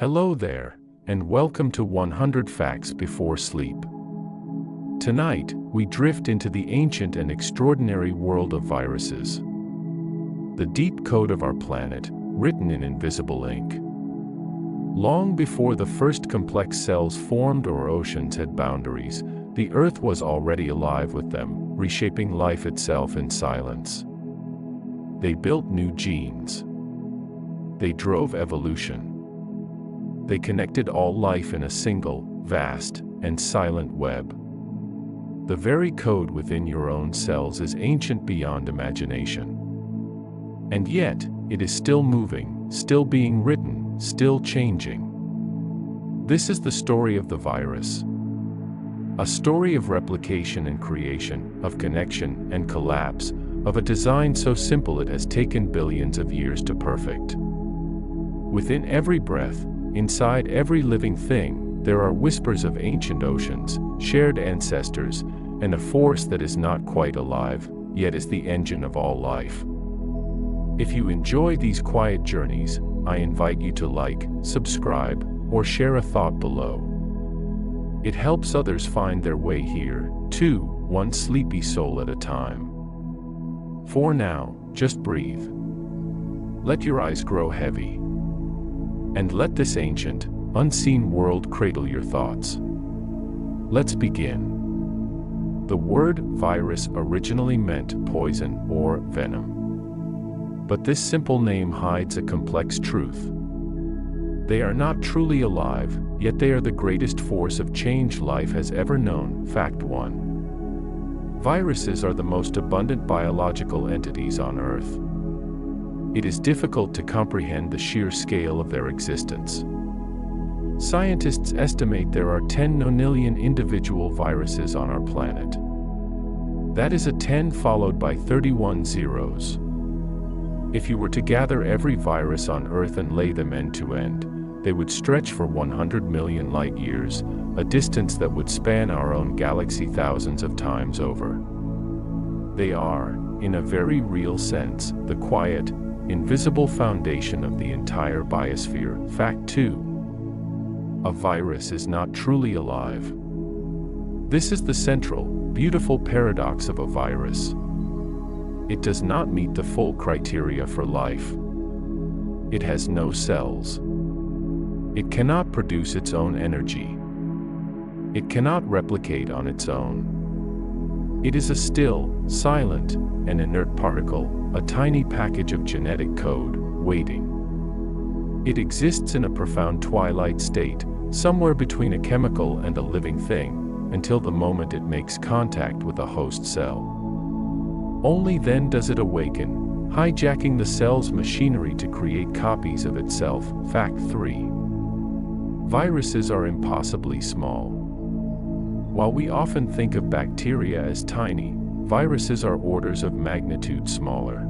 Hello there, and welcome to 100 Facts Before Sleep. Tonight, we drift into the ancient and extraordinary world of viruses. The deep code of our planet, written in invisible ink. Long before the first complex cells formed or oceans had boundaries, the Earth was already alive with them, reshaping life itself in silence. They built new genes. They drove evolution. They connected all life in a single, vast, and silent web. The very code within your own cells is ancient beyond imagination. And yet, it is still moving, still being written, still changing. This is the story of the virus. A story of replication and creation, of connection and collapse, of a design so simple it has taken billions of years to perfect. Within every breath, inside every living thing, there are whispers of ancient oceans, shared ancestors, and a force that is not quite alive, yet is the engine of all life. If you enjoy these quiet journeys, I invite you to like, subscribe, or share a thought below. It helps others find their way here, too, one sleepy soul at a time. For now, just breathe. Let your eyes grow heavy. And let this ancient, unseen world cradle your thoughts. Let's begin. The word virus originally meant poison or venom. But this simple name hides a complex truth. They are not truly alive, yet they are the greatest force of change life has ever known. Fact 1. Viruses are the most abundant biological entities on Earth. It is difficult to comprehend the sheer scale of their existence. Scientists estimate there are 10 nonillion individual viruses on our planet. That is a 10 followed by 31 zeros. If you were to gather every virus on Earth and lay them end to end, they would stretch for 100 million light years, a distance that would span our own galaxy thousands of times over. They are, in a very real sense, the quiet, invisible foundation of the entire biosphere. Fact 2. A virus is not truly alive. This is the central, beautiful paradox of a virus. It does not meet the full criteria for life. It has no cells. It cannot produce its own energy. It cannot replicate on its own. It is a still, silent, and inert particle, a tiny package of genetic code, waiting. It exists in a profound twilight state, somewhere between a chemical and a living thing, until the moment it makes contact with a host cell. Only then does it awaken, hijacking the cell's machinery to create copies of itself. Fact 3. Viruses are impossibly small. While we often think of bacteria as tiny, viruses are orders of magnitude smaller.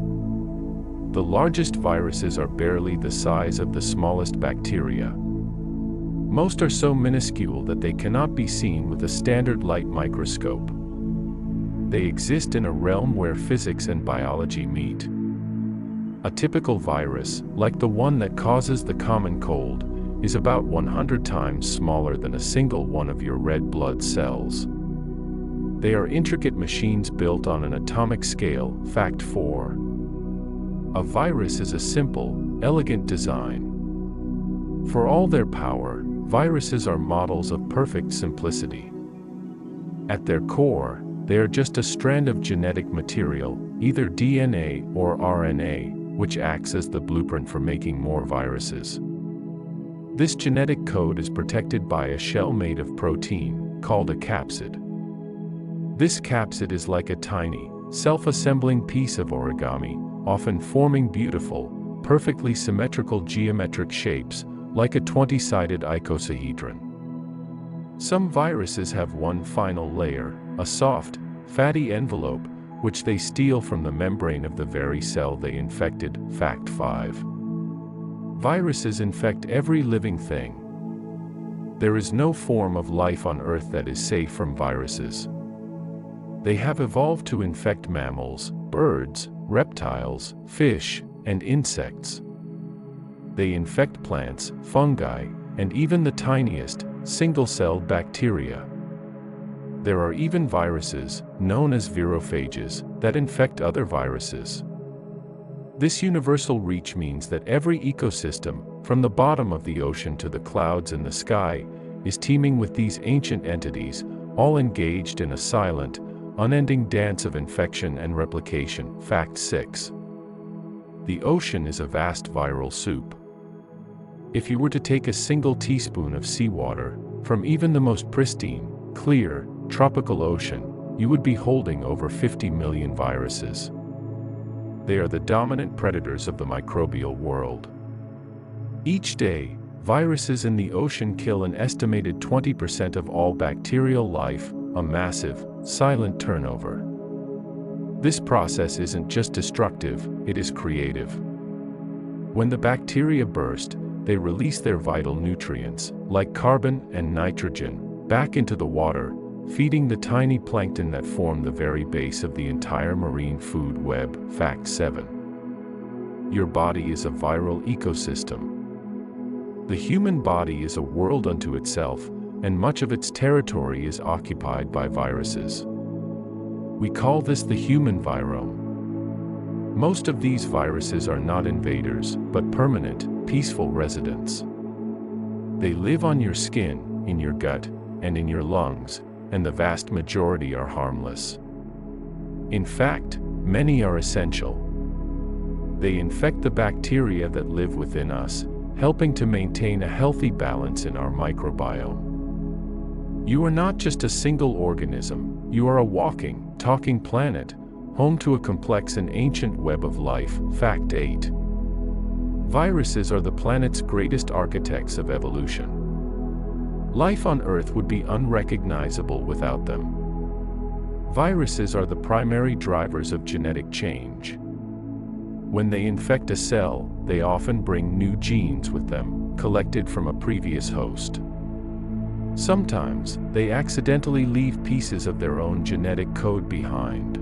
The largest viruses are barely the size of the smallest bacteria. Most are so minuscule that they cannot be seen with a standard light microscope. They exist in a realm where physics and biology meet. A typical virus, like the one that causes the common cold, is about 100 times smaller than a single one of your red blood cells. They are intricate machines built on an atomic scale. Fact 4. A virus is a simple, elegant design. For all their power, viruses are models of perfect simplicity. At their core, they are just a strand of genetic material, either DNA or RNA, which acts as the blueprint for making more viruses. This genetic code is protected by a shell made of protein, called a capsid. This capsid is like a tiny, self-assembling piece of origami, often forming beautiful, perfectly symmetrical geometric shapes, like a 20-sided icosahedron. Some viruses have one final layer, a soft, fatty envelope, which they steal from the membrane of the very cell they infected. Fact 5. Viruses infect every living thing. There is no form of life on Earth that is safe from viruses. They have evolved to infect mammals, birds, reptiles, fish, and insects. They infect plants, fungi, and even the tiniest, single-celled bacteria. There are even viruses, known as virophages, that infect other viruses. This universal reach means that every ecosystem, from the bottom of the ocean to the clouds in the sky, is teeming with these ancient entities, all engaged in a silent, unending dance of infection and replication. Fact 6. The ocean is a vast viral soup. If you were to take a single teaspoon of seawater, from even the most pristine, clear, tropical ocean, you would be holding over 50 million viruses. They are the dominant predators of the microbial world. Each day, viruses in the ocean kill an estimated 20% of all bacterial life, a massive, silent turnover. This process isn't just destructive, it is creative. When the bacteria burst, they release their vital nutrients, like carbon and nitrogen, back into the water, feeding the tiny plankton that form the very base of the entire marine food web. Fact 7. Your body is a viral ecosystem. The human body is a world unto itself, and much of its territory is occupied by viruses. We call this the human virome. Most of these viruses are not invaders, but permanent, peaceful residents. They live on your skin, in your gut, and in your lungs, and the vast majority are harmless. In fact, many are essential. They infect the bacteria that live within us, helping to maintain a healthy balance in our microbiome. You are not just a single organism, you are a walking, talking planet, home to a complex and ancient web of life. Fact 8. Viruses are the planet's greatest architects of evolution. Life on Earth would be unrecognizable without them. Viruses are the primary drivers of genetic change. When they infect a cell, they often bring new genes with them, collected from a previous host. Sometimes, they accidentally leave pieces of their own genetic code behind.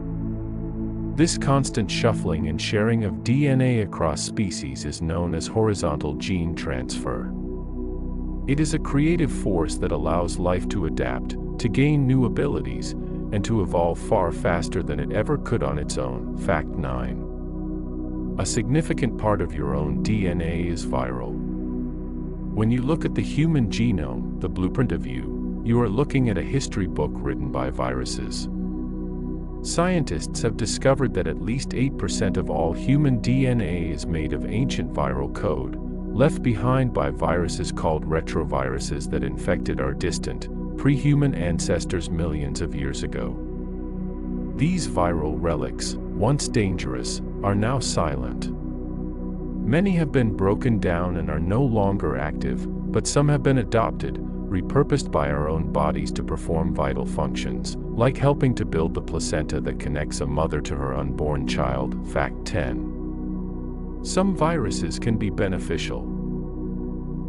This constant shuffling and sharing of DNA across species is known as horizontal gene transfer. It is a creative force that allows life to adapt, to gain new abilities, and to evolve far faster than it ever could on its own. Fact 9. A significant part of your own DNA is viral. When you look at the human genome, the blueprint of you, you are looking at a history book written by viruses. Scientists have discovered that at least 8% of all human DNA is made of ancient viral code, left behind by viruses called retroviruses that infected our distant, pre-human ancestors millions of years ago. These viral relics, once dangerous, are now silent. Many have been broken down and are no longer active, but some have been adopted, repurposed by our own bodies to perform vital functions, like helping to build the placenta that connects a mother to her unborn child. Fact 10. Some viruses can be beneficial.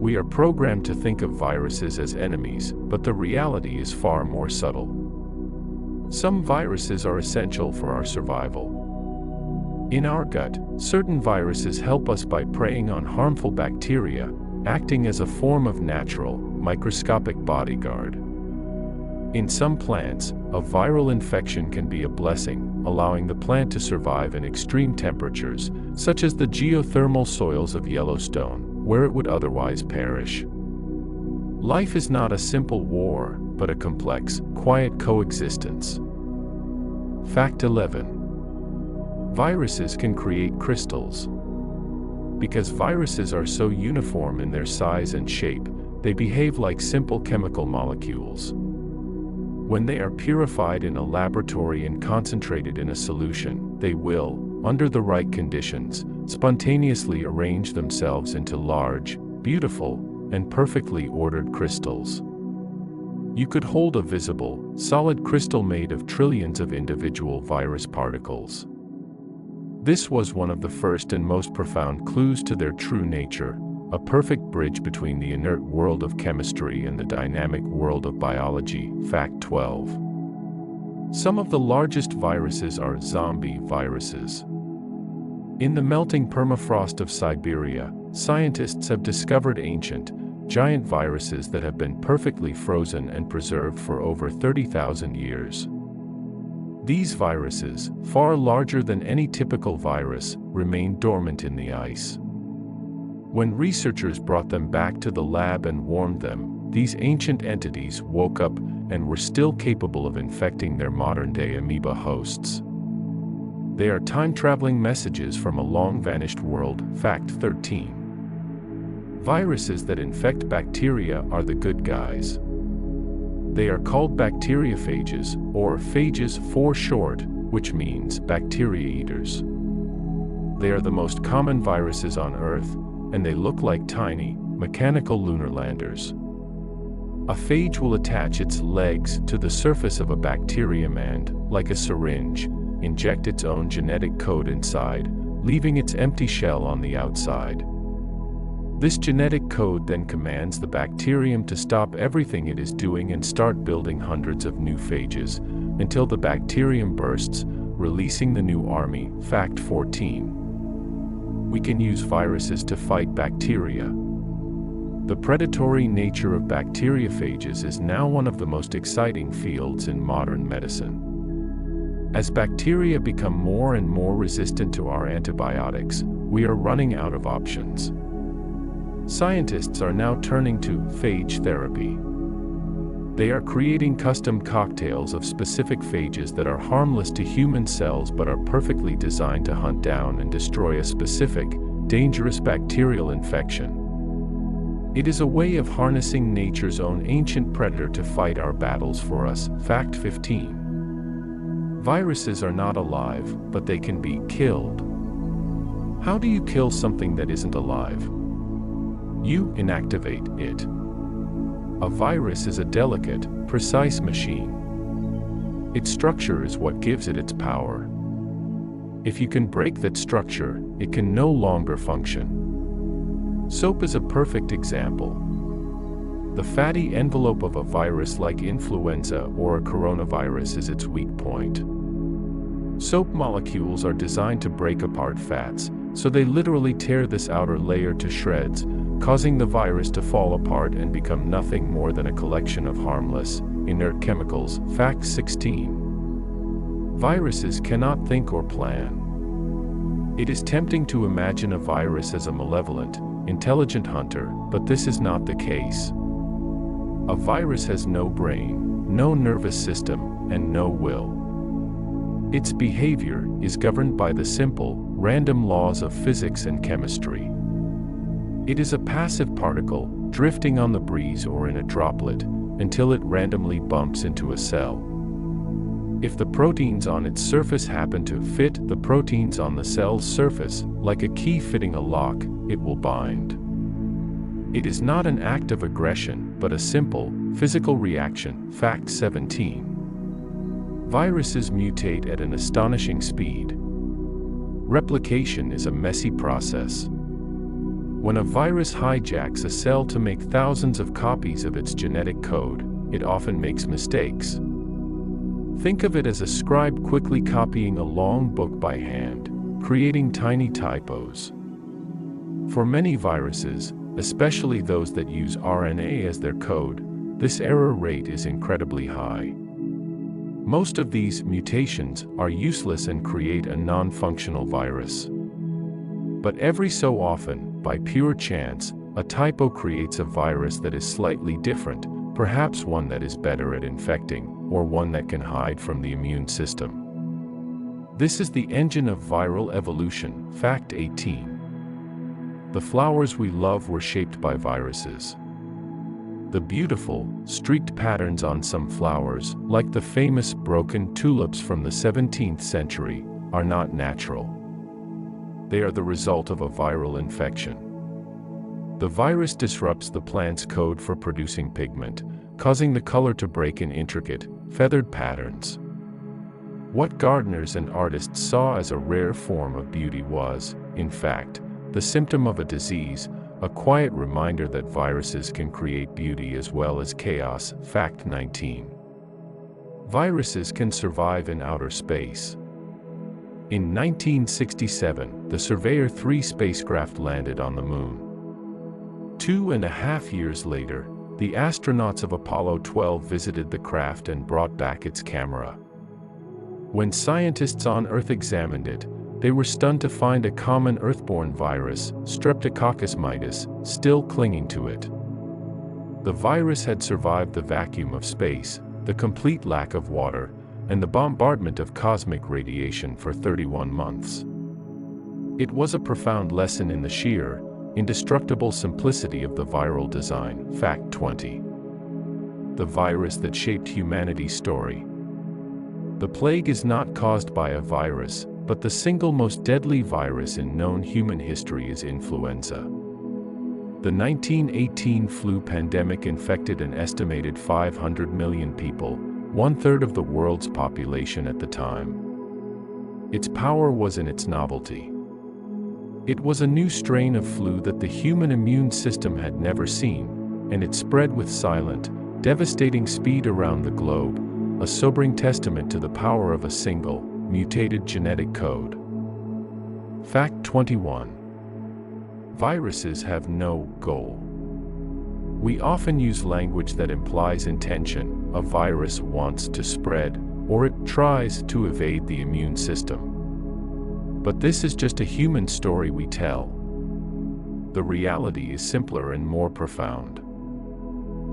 We are programmed to think of viruses as enemies, but the reality is far more subtle. Some viruses are essential for our survival. In our gut, certain viruses help us by preying on harmful bacteria, acting as a form of natural, microscopic bodyguard. In some plants, a viral infection can be a blessing, allowing the plant to survive in extreme temperatures, such as the geothermal soils of Yellowstone, where it would otherwise perish. Life is not a simple war, but a complex, quiet coexistence. Fact 11. Viruses can create crystals. Because viruses are so uniform in their size and shape, they behave like simple chemical molecules. When they are purified in a laboratory and concentrated in a solution, they will, under the right conditions, spontaneously arrange themselves into large, beautiful, and perfectly ordered crystals. You could hold a visible, solid crystal made of trillions of individual virus particles. This was one of the first and most profound clues to their true nature, a perfect bridge between the inert world of chemistry and the dynamic world of biology. Fact 12. Some of the largest viruses are zombie viruses. In the melting permafrost of Siberia, scientists have discovered ancient, giant viruses that have been perfectly frozen and preserved for over 30,000 years. These viruses, far larger than any typical virus, remain dormant in the ice. When researchers brought them back to the lab and warmed them, these ancient entities woke up and were still capable of infecting their modern-day amoeba hosts. They are time-traveling messages from a long-vanished world. Fact 13. Viruses that infect bacteria are the good guys. They are called bacteriophages, or phages for short, which means bacteria eaters. They are the most common viruses on Earth, and they look like tiny, mechanical lunar landers. A phage will attach its legs to the surface of a bacterium and, like a syringe, inject its own genetic code inside, leaving its empty shell on the outside. This genetic code then commands the bacterium to stop everything it is doing and start building hundreds of new phages, until the bacterium bursts, releasing the new army. Fact 14. We can use viruses to fight bacteria. The predatory nature of bacteriophages is now one of the most exciting fields in modern medicine. As bacteria become more and more resistant to our antibiotics, we are running out of options. Scientists are now turning to phage therapy. They are creating custom cocktails of specific phages that are harmless to human cells but are perfectly designed to hunt down and destroy a specific, dangerous bacterial infection. It is a way of harnessing nature's own ancient predator to fight our battles for us. Fact 15. Viruses are not alive, but they can be killed. How do you kill something that isn't alive? You inactivate it. A virus is a delicate, precise machine. Its structure is what gives it its power. If you can break that structure, it can no longer function. Soap is a perfect example. The fatty envelope of a virus like influenza or a coronavirus is its weak point. Soap molecules are designed to break apart fats, so they literally tear this outer layer to shreds, causing the virus to fall apart and become nothing more than a collection of harmless, inert chemicals. Fact 16. Viruses cannot think or plan. It is tempting to imagine a virus as a malevolent, intelligent hunter, but this is not the case. A virus has no brain, no nervous system, and no will. Its behavior is governed by the simple, random laws of physics and chemistry. It is a passive particle, drifting on the breeze or in a droplet, until it randomly bumps into a cell. If the proteins on its surface happen to fit the proteins on the cell's surface, like a key fitting a lock, it will bind. It is not an act of aggression, but a simple, physical reaction. Fact 17. Viruses mutate at an astonishing speed. Replication is a messy process. When a virus hijacks a cell to make thousands of copies of its genetic code, it often makes mistakes. Think of it as a scribe quickly copying a long book by hand, creating tiny typos. For many viruses, especially those that use RNA as their code, this error rate is incredibly high. Most of these mutations are useless and create a non-functional virus. But every so often, by pure chance, a typo creates a virus that is slightly different, perhaps one that is better at infecting, or one that can hide from the immune system. This is the engine of viral evolution. Fact 18. The flowers we love were shaped by viruses. The beautiful, streaked patterns on some flowers, like the famous broken tulips from the 17th century, are not natural. They are the result of a viral infection. The virus disrupts the plant's code for producing pigment, causing the color to break in intricate, feathered patterns. What gardeners and artists saw as a rare form of beauty was, in fact, the symptom of a disease, a quiet reminder that viruses can create beauty as well as chaos. Fact 19. Viruses can survive in outer space. In 1967, the Surveyor 3 spacecraft landed on the Moon. 2.5 years later, the astronauts of Apollo 12 visited the craft and brought back its camera. When scientists on Earth examined it, they were stunned to find a common Earthborne virus, Streptococcus mitis, still clinging to it. The virus had survived the vacuum of space, the complete lack of water, and the bombardment of cosmic radiation for 31 months. It was a profound lesson in the sheer, indestructible simplicity of the viral design. Fact 20. The virus that shaped humanity's story. The plague is not caused by a virus, but the single most deadly virus in known human history is influenza. The 1918 flu pandemic infected an estimated 500 million people, 1/3 of the world's population at the time. Its power was in its novelty. It was a new strain of flu that the human immune system had never seen, and it spread with silent, devastating speed around the globe, a sobering testament to the power of a single, mutated genetic code. Fact 21. Viruses have no goal. We often use language that implies intention. A virus wants to spread, or it tries to evade the immune system. But this is just a human story we tell. The reality is simpler and more profound.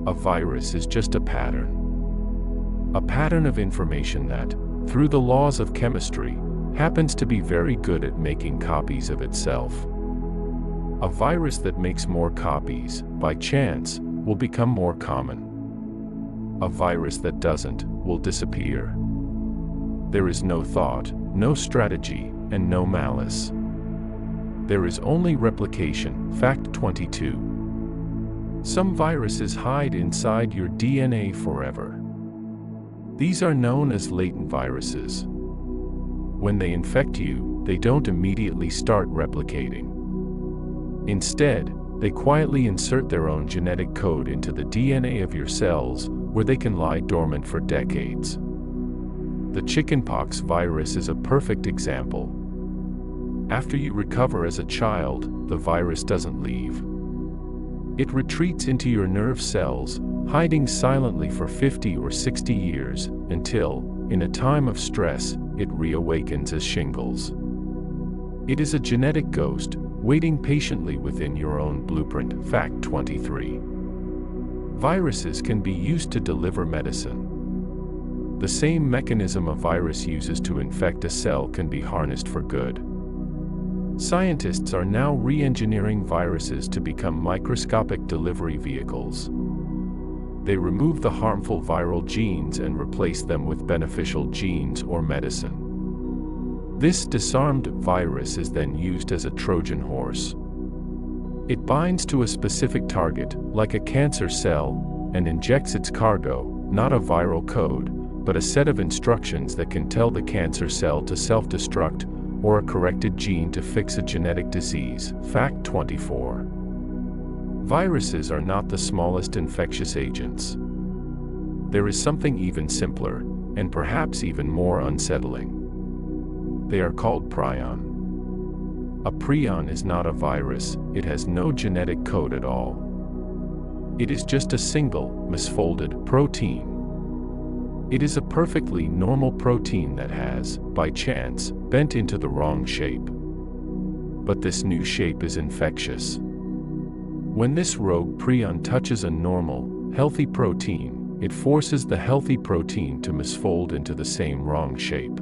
A virus is just a pattern. A pattern of information that, through the laws of chemistry, happens to be very good at making copies of itself. A virus that makes more copies, by chance, will become more common. A virus that doesn't, will disappear. There is no thought, no strategy, and no malice. There is only replication. Fact 22. Some viruses hide inside your DNA forever. These are known as latent viruses. When they infect you, they don't immediately start replicating. Instead, they quietly insert their own genetic code into the DNA of your cells, where they can lie dormant for decades. The chickenpox virus is a perfect example. After you recover as a child, the virus doesn't leave. It retreats into your nerve cells, hiding silently for 50 or 60 years, until, in a time of stress, it reawakens as shingles. It is a genetic ghost, waiting patiently within your own blueprint. Fact 23. Viruses can be used to deliver medicine. The same mechanism a virus uses to infect a cell can be harnessed for good. Scientists are now re-engineering viruses to become microscopic delivery vehicles. They remove the harmful viral genes and replace them with beneficial genes or medicine. This disarmed virus is then used as a Trojan horse. It binds to a specific target, like a cancer cell, and injects its cargo, not a viral code, but a set of instructions that can tell the cancer cell to self-destruct, or a corrected gene to fix a genetic disease. Fact 24. Viruses are not the smallest infectious agents. There is something even simpler, and perhaps even more unsettling. They are called prion. A prion is not a virus, it has no genetic code at all. It is just a single, misfolded protein. It is a perfectly normal protein that has, by chance, bent into the wrong shape. But this new shape is infectious. When this rogue prion touches a normal, healthy protein, it forces the healthy protein to misfold into the same wrong shape.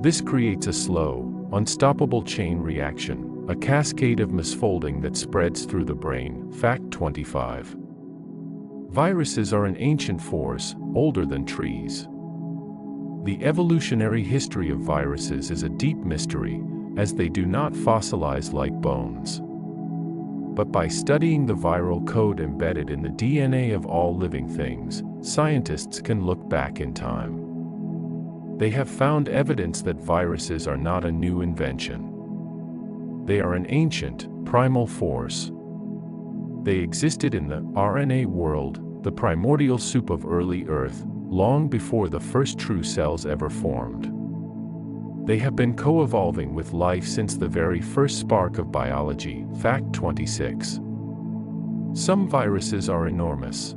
This creates a slow, unstoppable chain reaction, a cascade of misfolding that spreads through the brain. Fact 25. Viruses are an ancient force, older than trees. The evolutionary history of viruses is a deep mystery, as they do not fossilize like bones. But by studying the viral code embedded in the DNA of all living things, scientists can look back in time. They have found evidence that viruses are not a new invention. They are an ancient, primal force. They existed in the RNA world, the primordial soup of early Earth, long before the first true cells ever formed. They have been co-evolving with life since the very first spark of biology. Fact 26. Some viruses are enormous.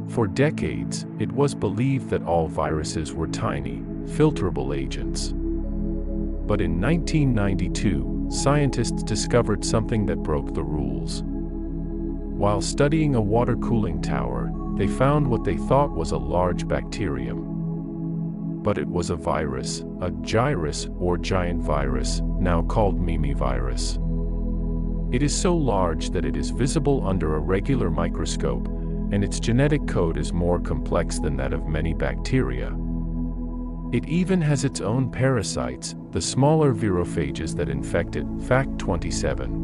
For decades, it was believed that all viruses were tiny, filterable agents. But in 1992, scientists discovered something that broke the rules. While studying a water cooling tower, they found what they thought was a large bacterium. But it was a virus, a gyrus or giant virus, now called virus. It is so large that it is visible under a regular microscope, and its genetic code is more complex than that of many bacteria. It even has its own parasites, the smaller virophages that infect it. Fact 27.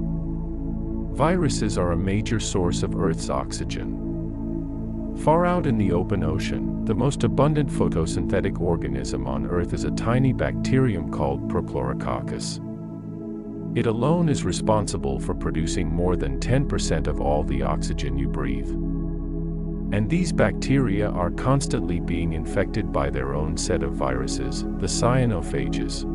Viruses are a major source of Earth's oxygen. Far out in the open ocean, the most abundant photosynthetic organism on Earth is a tiny bacterium called Prochlorococcus. It alone is responsible for producing more than 10% of all the oxygen you breathe. And these bacteria are constantly being infected by their own set of viruses, the cyanophages.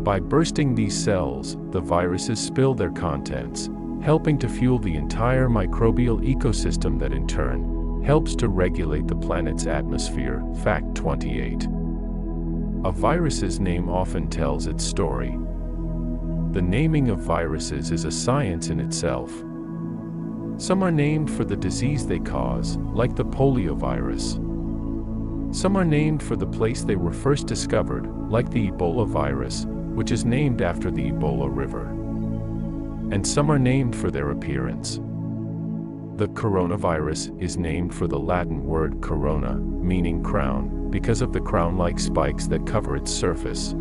By bursting these cells, the viruses spill their contents, helping to fuel the entire microbial ecosystem that in turn helps to regulate the planet's atmosphere. Fact 28. A virus's name often tells its story. The naming of viruses is a science in itself. Some are named for the disease they cause, like the poliovirus. Some are named for the place they were first discovered, like the Ebola virus, which is named after the Ebola River. And some are named for their appearance. The coronavirus is named for the Latin word corona, meaning crown, because of the crown-like spikes that cover its surface.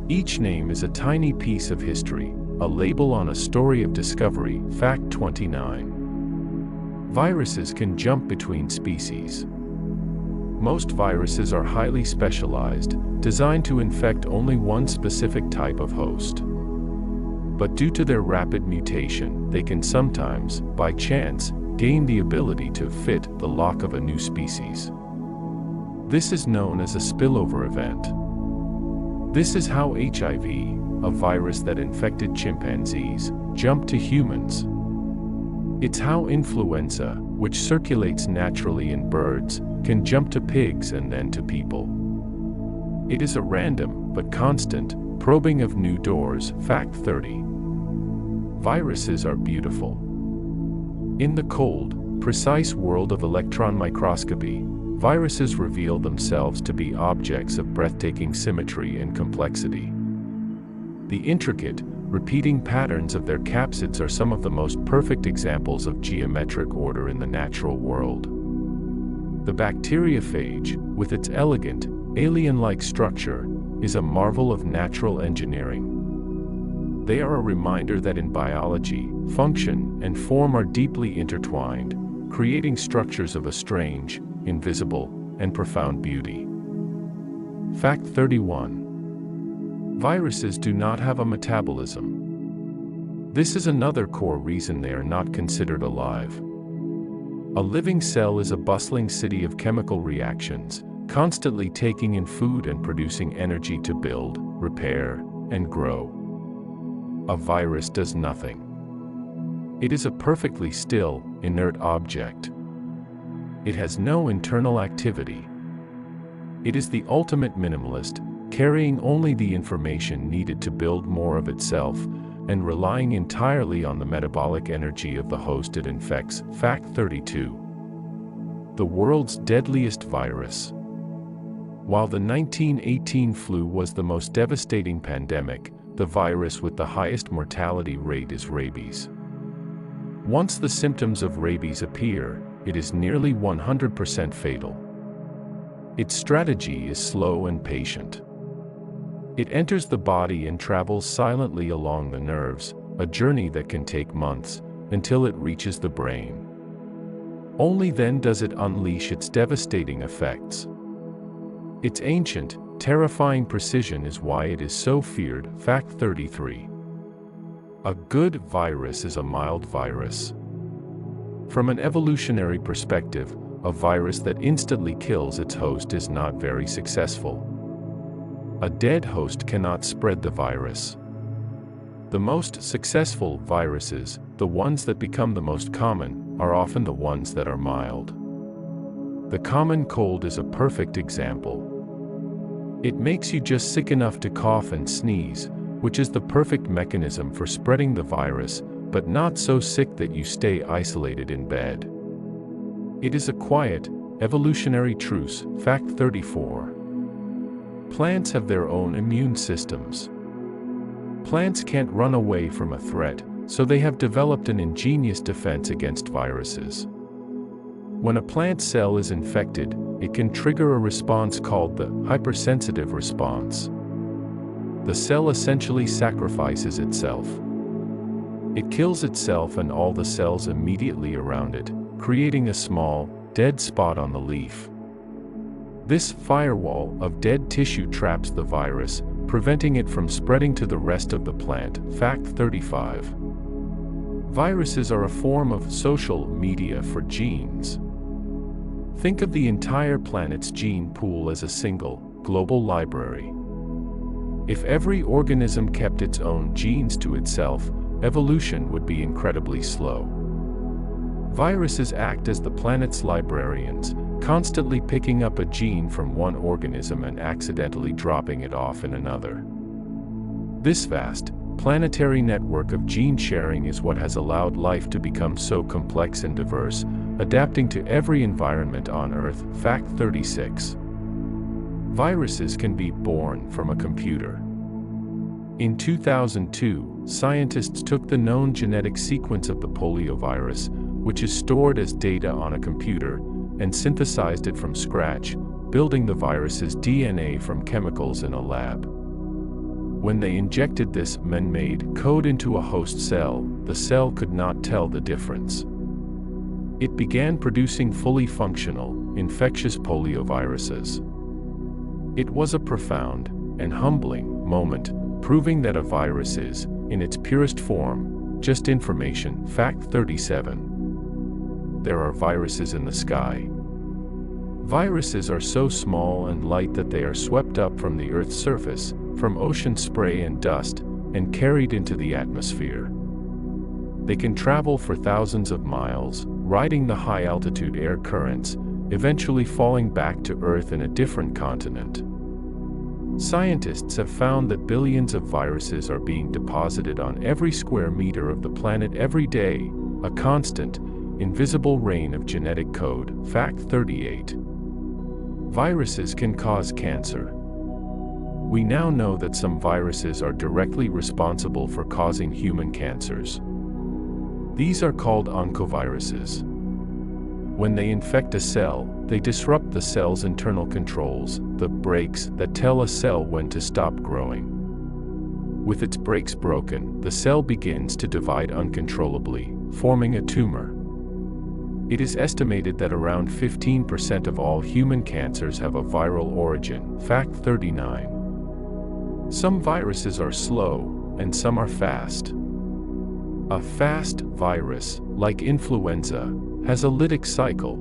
Each name is a tiny piece of history, a label on a story of discovery. Fact 29. Viruses can jump between species. Most viruses are highly specialized, designed to infect only one specific type of host. But due to their rapid mutation, they can sometimes, by chance, gain the ability to fit the lock of a new species. This is known as a spillover event. This is how HIV, a virus that infected chimpanzees, jumped to humans. It's how influenza, which circulates naturally in birds, can jump to pigs and then to people. It is a random, but constant, probing of new doors. Fact 30. Viruses are beautiful. In the cold, precise world of electron microscopy, viruses reveal themselves to be objects of breathtaking symmetry and complexity. The intricate, repeating patterns of their capsids are some of the most perfect examples of geometric order in the natural world. The bacteriophage, with its elegant, alien-like structure, is a marvel of natural engineering. They are a reminder that in biology, function and form are deeply intertwined, creating structures of a strange, invisible, and profound beauty. Fact 31. Viruses do not have a metabolism. This is another core reason they are not considered alive. A living cell is a bustling city of chemical reactions, constantly taking in food and producing energy to build, repair, and grow. A virus does nothing. It is a perfectly still, inert object. It has no internal activity. It is the ultimate minimalist, carrying only the information needed to build more of itself, and relying entirely on the metabolic energy of the host it infects. Fact 32. The world's deadliest virus. While the 1918 flu was the most devastating pandemic, the virus with the highest mortality rate is rabies. Once the symptoms of rabies appear, it is nearly 100% fatal. Its strategy is slow and patient. It enters the body and travels silently along the nerves, a journey that can take months, until it reaches the brain. Only then does it unleash its devastating effects. Its ancient, terrifying precision is why it is so feared. Fact 33. A good virus is a mild virus. From an evolutionary perspective, a virus that instantly kills its host is not very successful. A dead host cannot spread the virus. The most successful viruses, the ones that become the most common, are often the ones that are mild. The common cold is a perfect example. It makes you just sick enough to cough and sneeze, which is the perfect mechanism for spreading the virus, but not so sick that you stay isolated in bed. It is a quiet, evolutionary truce. Fact 34. Plants have their own immune systems. Plants can't run away from a threat, so they have developed an ingenious defense against viruses. When a plant cell is infected, it can trigger a response called the hypersensitive response. The cell essentially sacrifices itself. It kills itself and all the cells immediately around it, creating a small, dead spot on the leaf. This firewall of dead tissue traps the virus, preventing it from spreading to the rest of the plant. Fact 35. Viruses are a form of social media for genes. Think of the entire planet's gene pool as a single, global library. If every organism kept its own genes to itself, evolution would be incredibly slow. Viruses act as the planet's librarians, constantly picking up a gene from one organism and accidentally dropping it off in another. This vast, planetary network of gene sharing is what has allowed life to become so complex and diverse, adapting to every environment on Earth. Fact 36. Viruses can be born from a computer. In 2002, scientists took the known genetic sequence of the poliovirus, which is stored as data on a computer, and synthesized it from scratch, building the virus's DNA from chemicals in a lab. When they injected this man-made code into a host cell, the cell could not tell the difference. It began producing fully functional, infectious polioviruses. It was a profound and humbling moment, proving that a virus is, in its purest form, just information. Fact 37. There are viruses in the sky. Viruses are so small and light that they are swept up from the Earth's surface, from ocean spray and dust, and carried into the atmosphere. They can travel for thousands of miles, riding the high-altitude air currents, eventually falling back to Earth in a different continent. Scientists have found that billions of viruses are being deposited on every square meter of the planet every day, a constant, invisible rain of genetic code. Fact 38. Viruses can cause cancer. We now know that some viruses are directly responsible for causing human cancers. These are called oncoviruses. When they infect a cell, they disrupt the cell's internal controls, the brakes that tell a cell when to stop growing. With its brakes broken, the cell begins to divide uncontrollably, forming a tumor. It is estimated that around 15% of all human cancers have a viral origin. Fact 39. Some viruses are slow, and some are fast. A fast virus, like influenza, has a lytic cycle.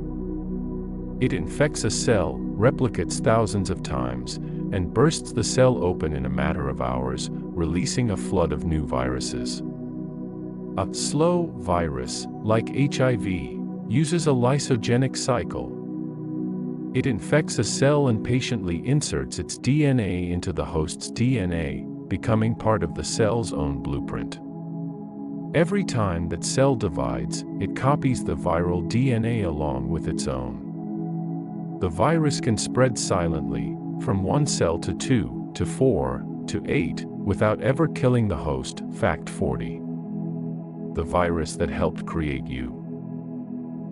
It infects a cell, replicates thousands of times, and bursts the cell open in a matter of hours, releasing a flood of new viruses. A slow virus, like HIV, uses a lysogenic cycle. It infects a cell and patiently inserts its DNA into the host's DNA, becoming part of the cell's own blueprint. Every time that cell divides, it copies the viral DNA along with its own. The virus can spread silently, from one cell to 2, to 4, to 8, without ever killing the host. Fact 40. The virus that helped create you.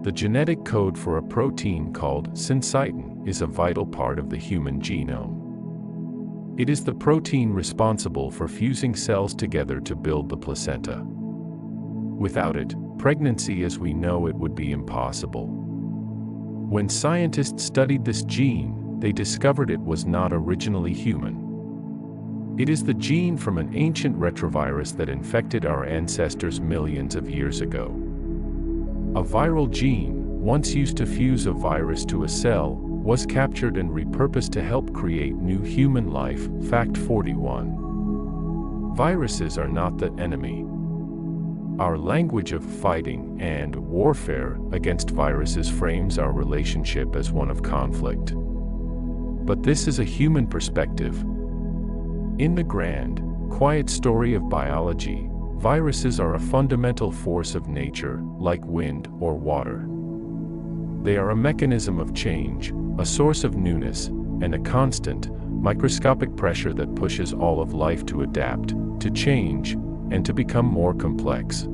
The genetic code for a protein called syncytin is a vital part of the human genome. It is the protein responsible for fusing cells together to build the placenta. Without it, pregnancy as we know it would be impossible. When scientists studied this gene, they discovered it was not originally human. It is the gene from an ancient retrovirus that infected our ancestors millions of years ago. A viral gene, once used to fuse a virus to a cell, was captured and repurposed to help create new human life. Fact 41. Viruses are not the enemy. Our language of fighting and warfare against viruses frames our relationship as one of conflict. But this is a human perspective. In the grand, quiet story of biology, viruses are a fundamental force of nature, like wind or water. They are a mechanism of change, a source of newness, and a constant, microscopic pressure that pushes all of life to adapt, to change, and to become more complex.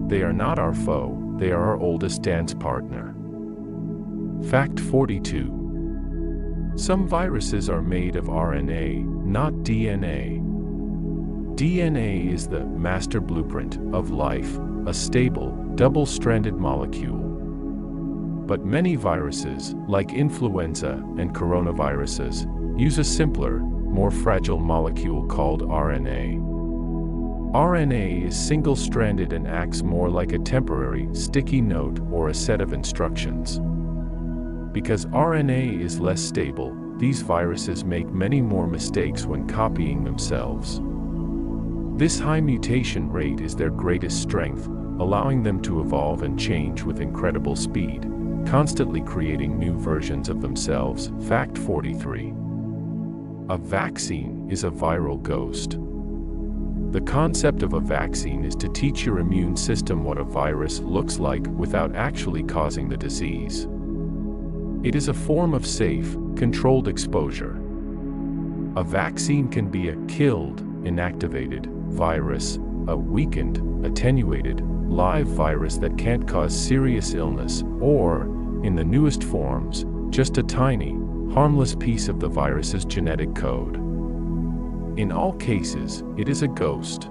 They are not our foe, they are our oldest dance partner. Fact 42. Some viruses are made of RNA, not DNA. DNA is the master blueprint of life, a stable, double-stranded molecule. But many viruses, like influenza and coronaviruses, use a simpler, more fragile molecule called RNA. RNA is single-stranded and acts more like a temporary, sticky note or a set of instructions. Because RNA is less stable, these viruses make many more mistakes when copying themselves. This high mutation rate is their greatest strength, allowing them to evolve and change with incredible speed, constantly creating new versions of themselves. Fact 43. A vaccine is a viral ghost. The concept of a vaccine is to teach your immune system what a virus looks like without actually causing the disease. It is a form of safe, controlled exposure. A vaccine can be a killed, inactivated virus, a weakened, attenuated, live virus that can't cause serious illness, or, in the newest forms, just a tiny, harmless piece of the virus's genetic code. In all cases, it is a ghost.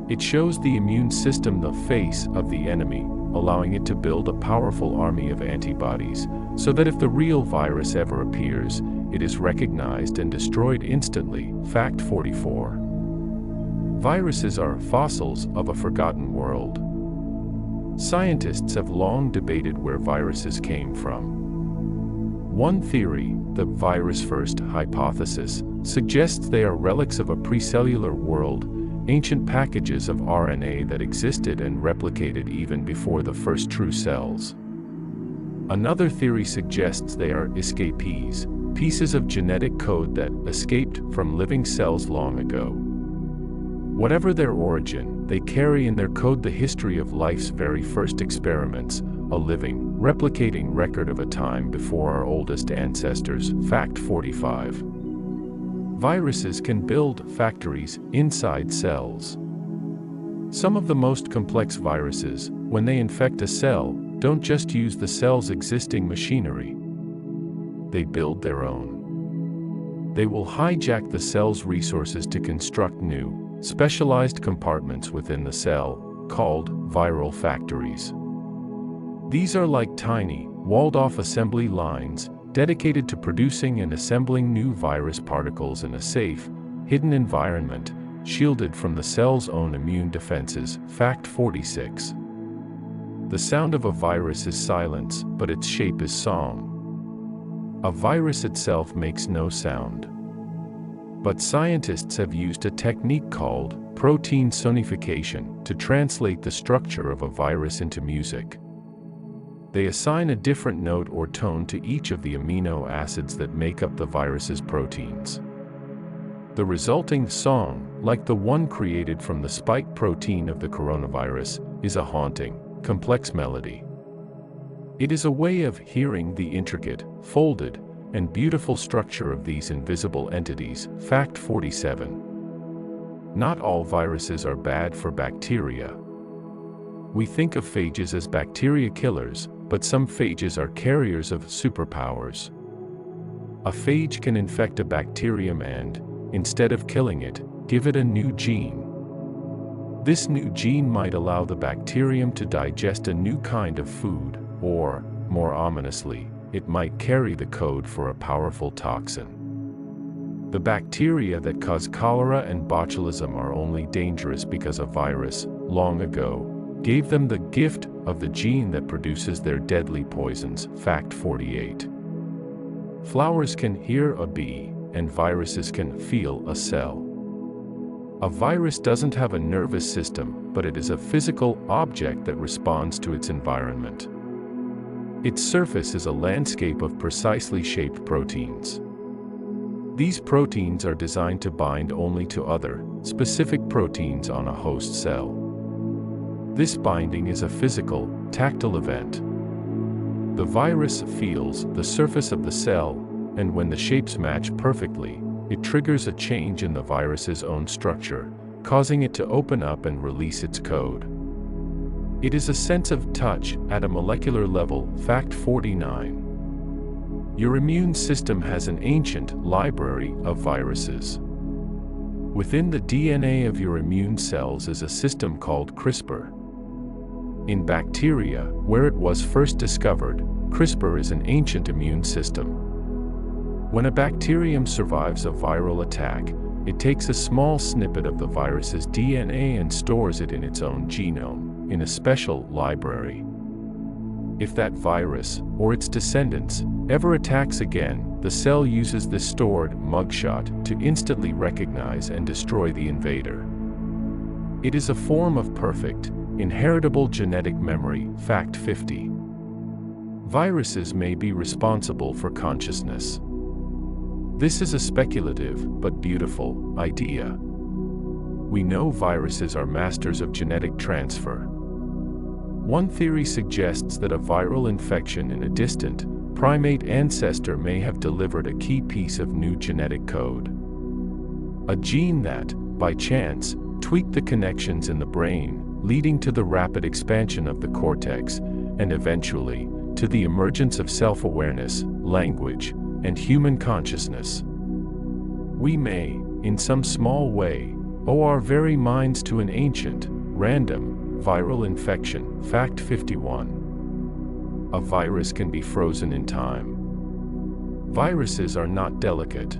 It shows the immune system the face of the enemy, allowing it to build a powerful army of antibodies, so that if the real virus ever appears, it is recognized and destroyed instantly. Fact 44. Viruses are fossils of a forgotten world. Scientists have long debated where viruses came from. One theory, the virus first hypothesis, suggests they are relics of a precellular world, ancient packages of RNA that existed and replicated even before the first true cells. Another theory suggests they are escapees, pieces of genetic code that escaped from living cells long ago. Whatever their origin, they carry in their code the history of life's very first experiments, a living, replicating record of a time before our oldest ancestors. Fact 45. Viruses can build factories inside cells. Some of the most complex viruses, when they infect a cell, don't just use the cell's existing machinery. They build their own. They will hijack the cell's resources to construct new, specialized compartments within the cell, called viral factories. These are like tiny, walled-off assembly lines, dedicated to producing and assembling new virus particles in a safe, hidden environment, shielded from the cell's own immune defenses. Fact 46. The sound of a virus is silence, but its shape is song. A virus itself makes no sound. But scientists have used a technique called protein sonification to translate the structure of a virus into music. They assign a different note or tone to each of the amino acids that make up the virus's proteins. The resulting song, like the one created from the spike protein of the coronavirus, is a haunting, complex melody. It is a way of hearing the intricate, folded, and beautiful structure of these invisible entities. Fact 47. Not all viruses are bad for bacteria. We think of phages as bacteria killers, but some phages are carriers of superpowers. A phage can infect a bacterium and, instead of killing it, give it a new gene. This new gene might allow the bacterium to digest a new kind of food, or, more ominously, it might carry the code for a powerful toxin. The bacteria that cause cholera and botulism are only dangerous because a virus, long ago, gave them the gift of the gene that produces their deadly poisons. Fact 48. Flowers can hear a bee, and viruses can feel a cell. A virus doesn't have a nervous system, but it is a physical object that responds to its environment. Its surface is a landscape of precisely shaped proteins. These proteins are designed to bind only to other, specific proteins on a host cell. This binding is a physical, tactile event. The virus feels the surface of the cell, and when the shapes match perfectly, it triggers a change in the virus's own structure, causing it to open up and release its code. It is a sense of touch at a molecular level. Fact 49. Your immune system has an ancient library of viruses. Within the DNA of your immune cells is a system called CRISPR. In bacteria, where it was first discovered, CRISPR is an ancient immune system. When a bacterium survives a viral attack, it takes a small snippet of the virus's DNA and stores it in its own genome, in a special library. If that virus, or its descendants, ever attacks again, the cell uses this stored mugshot to instantly recognize and destroy the invader. It is a form of perfect, inheritable genetic memory. Fact 50. Viruses may be responsible for consciousness. This is a speculative, but beautiful, idea. We know viruses are masters of genetic transfer. One theory suggests that a viral infection in a distant, primate ancestor may have delivered a key piece of new genetic code. A gene that, by chance, tweaked the connections in the brain, leading to the rapid expansion of the cortex, and eventually, to the emergence of self-awareness, language, and human consciousness. We may, in some small way, owe our very minds to an ancient, random, viral infection. Fact 51. A virus can be frozen in time. Viruses are not delicate.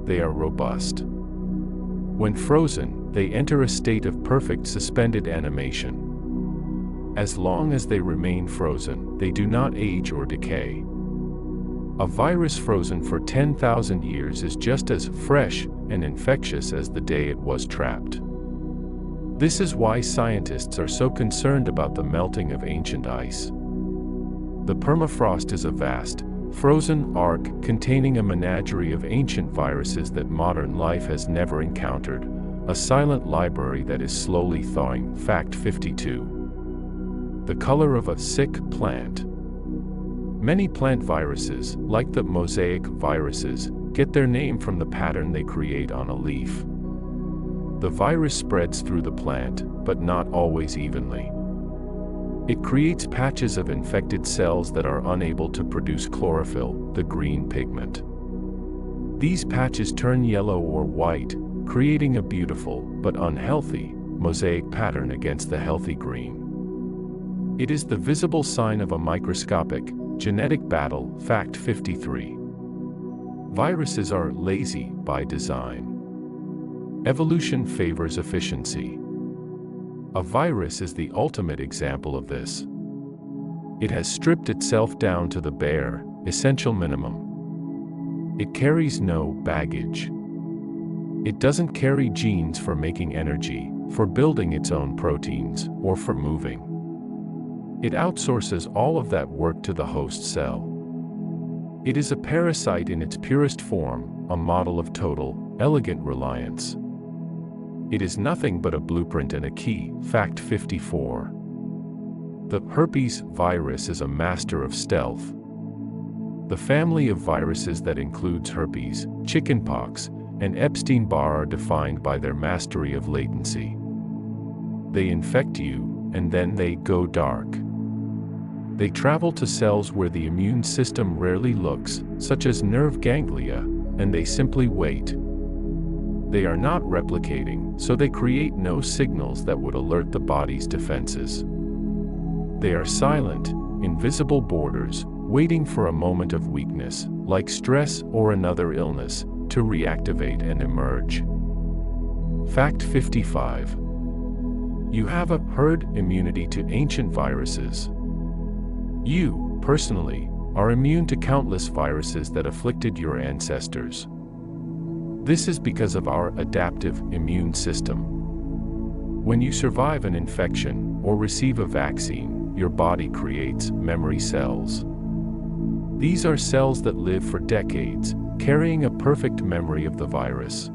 They are robust. When frozen, they enter a state of perfect suspended animation. As long as they remain frozen, they do not age or decay. A virus frozen for 10,000 years is just as fresh and infectious as the day it was trapped. This is why scientists are so concerned about the melting of ancient ice. The permafrost is a vast, frozen ark containing a menagerie of ancient viruses that modern life has never encountered, a silent library that is slowly thawing. Fact 52. The color of a sick plant. Many plant viruses, like the mosaic viruses, get their name from the pattern they create on a leaf. The virus spreads through the plant, but not always evenly. It creates patches of infected cells that are unable to produce chlorophyll, the green pigment. These patches turn yellow or white, creating a beautiful, but unhealthy, mosaic pattern against the healthy green. It is the visible sign of a microscopic, genetic battle. Fact 53. Viruses are lazy by design. Evolution favors efficiency. A virus is the ultimate example of this. It has stripped itself down to the bare, essential minimum. It carries no baggage. It doesn't carry genes for making energy, for building its own proteins, or for moving. It outsources all of that work to the host cell. It is a parasite in its purest form, a model of total, elegant reliance. It is nothing but a blueprint and a key. Fact 54. The herpes virus is a master of stealth. The family of viruses that includes herpes, chickenpox, and Epstein-Barr are defined by their mastery of latency. They infect you, and then they go dark. They travel to cells where the immune system rarely looks, such as nerve ganglia, and they simply wait. They are not replicating, so they create no signals that would alert the body's defenses. They are silent, invisible borders, waiting for a moment of weakness, like stress or another illness, to reactivate and emerge. Fact 55. You have a herd immunity to ancient viruses. You, personally, are immune to countless viruses that afflicted your ancestors. This is because of our adaptive immune system. When you survive an infection or receive a vaccine, your body creates memory cells. These are cells that live for decades, carrying a perfect memory of the virus.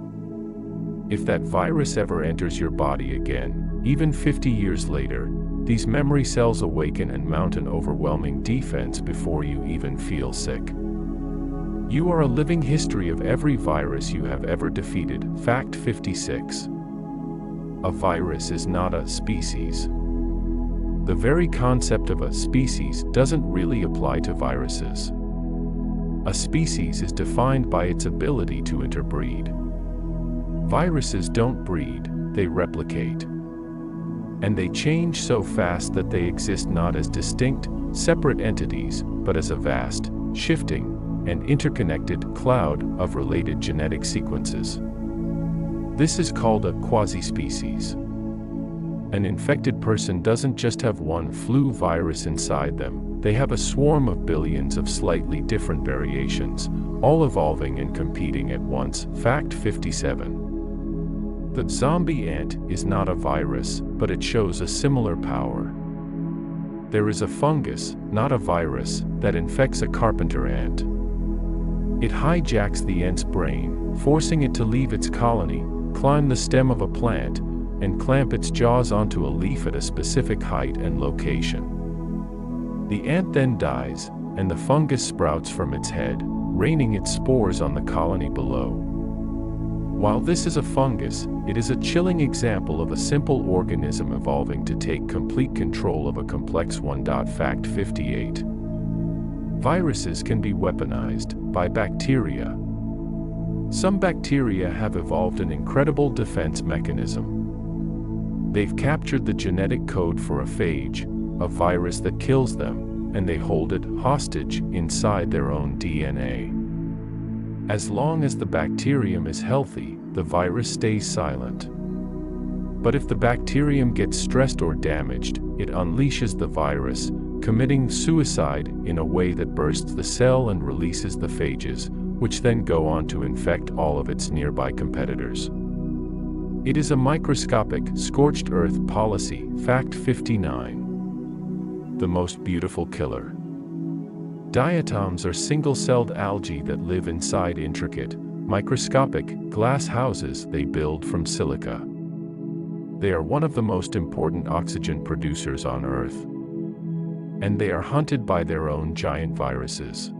If that virus ever enters your body again, even 50 years later, these memory cells awaken and mount an overwhelming defense before you even feel sick. You are a living history of every virus you have ever defeated. Fact 56. A virus is not a species. The very concept of a species doesn't really apply to viruses. A species is defined by its ability to interbreed. Viruses don't breed, they replicate. And they change so fast that they exist not as distinct, separate entities, but as a vast, shifting, and interconnected cloud of related genetic sequences. This is called a quasi-species. An infected person doesn't just have one flu virus inside them, they have a swarm of billions of slightly different variations, all evolving and competing at once. Fact 57. The zombie ant is not a virus, but it shows a similar power. There is a fungus, not a virus, that infects a carpenter ant. It hijacks the ant's brain, forcing it to leave its colony, climb the stem of a plant, and clamp its jaws onto a leaf at a specific height and location. The ant then dies, and the fungus sprouts from its head, raining its spores on the colony below. While this is a fungus, it is a chilling example of a simple organism evolving to take complete control of a complex one. Fact 58. Viruses can be weaponized by bacteria. Some bacteria have evolved an incredible defense mechanism. They've captured the genetic code for a phage, a virus that kills them, and they hold it hostage inside their own DNA. As long as the bacterium is healthy, the virus stays silent. But if the bacterium gets stressed or damaged, it unleashes the virus, committing suicide in a way that bursts the cell and releases the phages, which then go on to infect all of its nearby competitors. It is a microscopic, scorched earth policy. Fact 59. The most beautiful killer. Diatoms are single-celled algae that live inside intricate, microscopic, glass houses they build from silica. They are one of the most important oxygen producers on Earth. And they are hunted by their own giant viruses.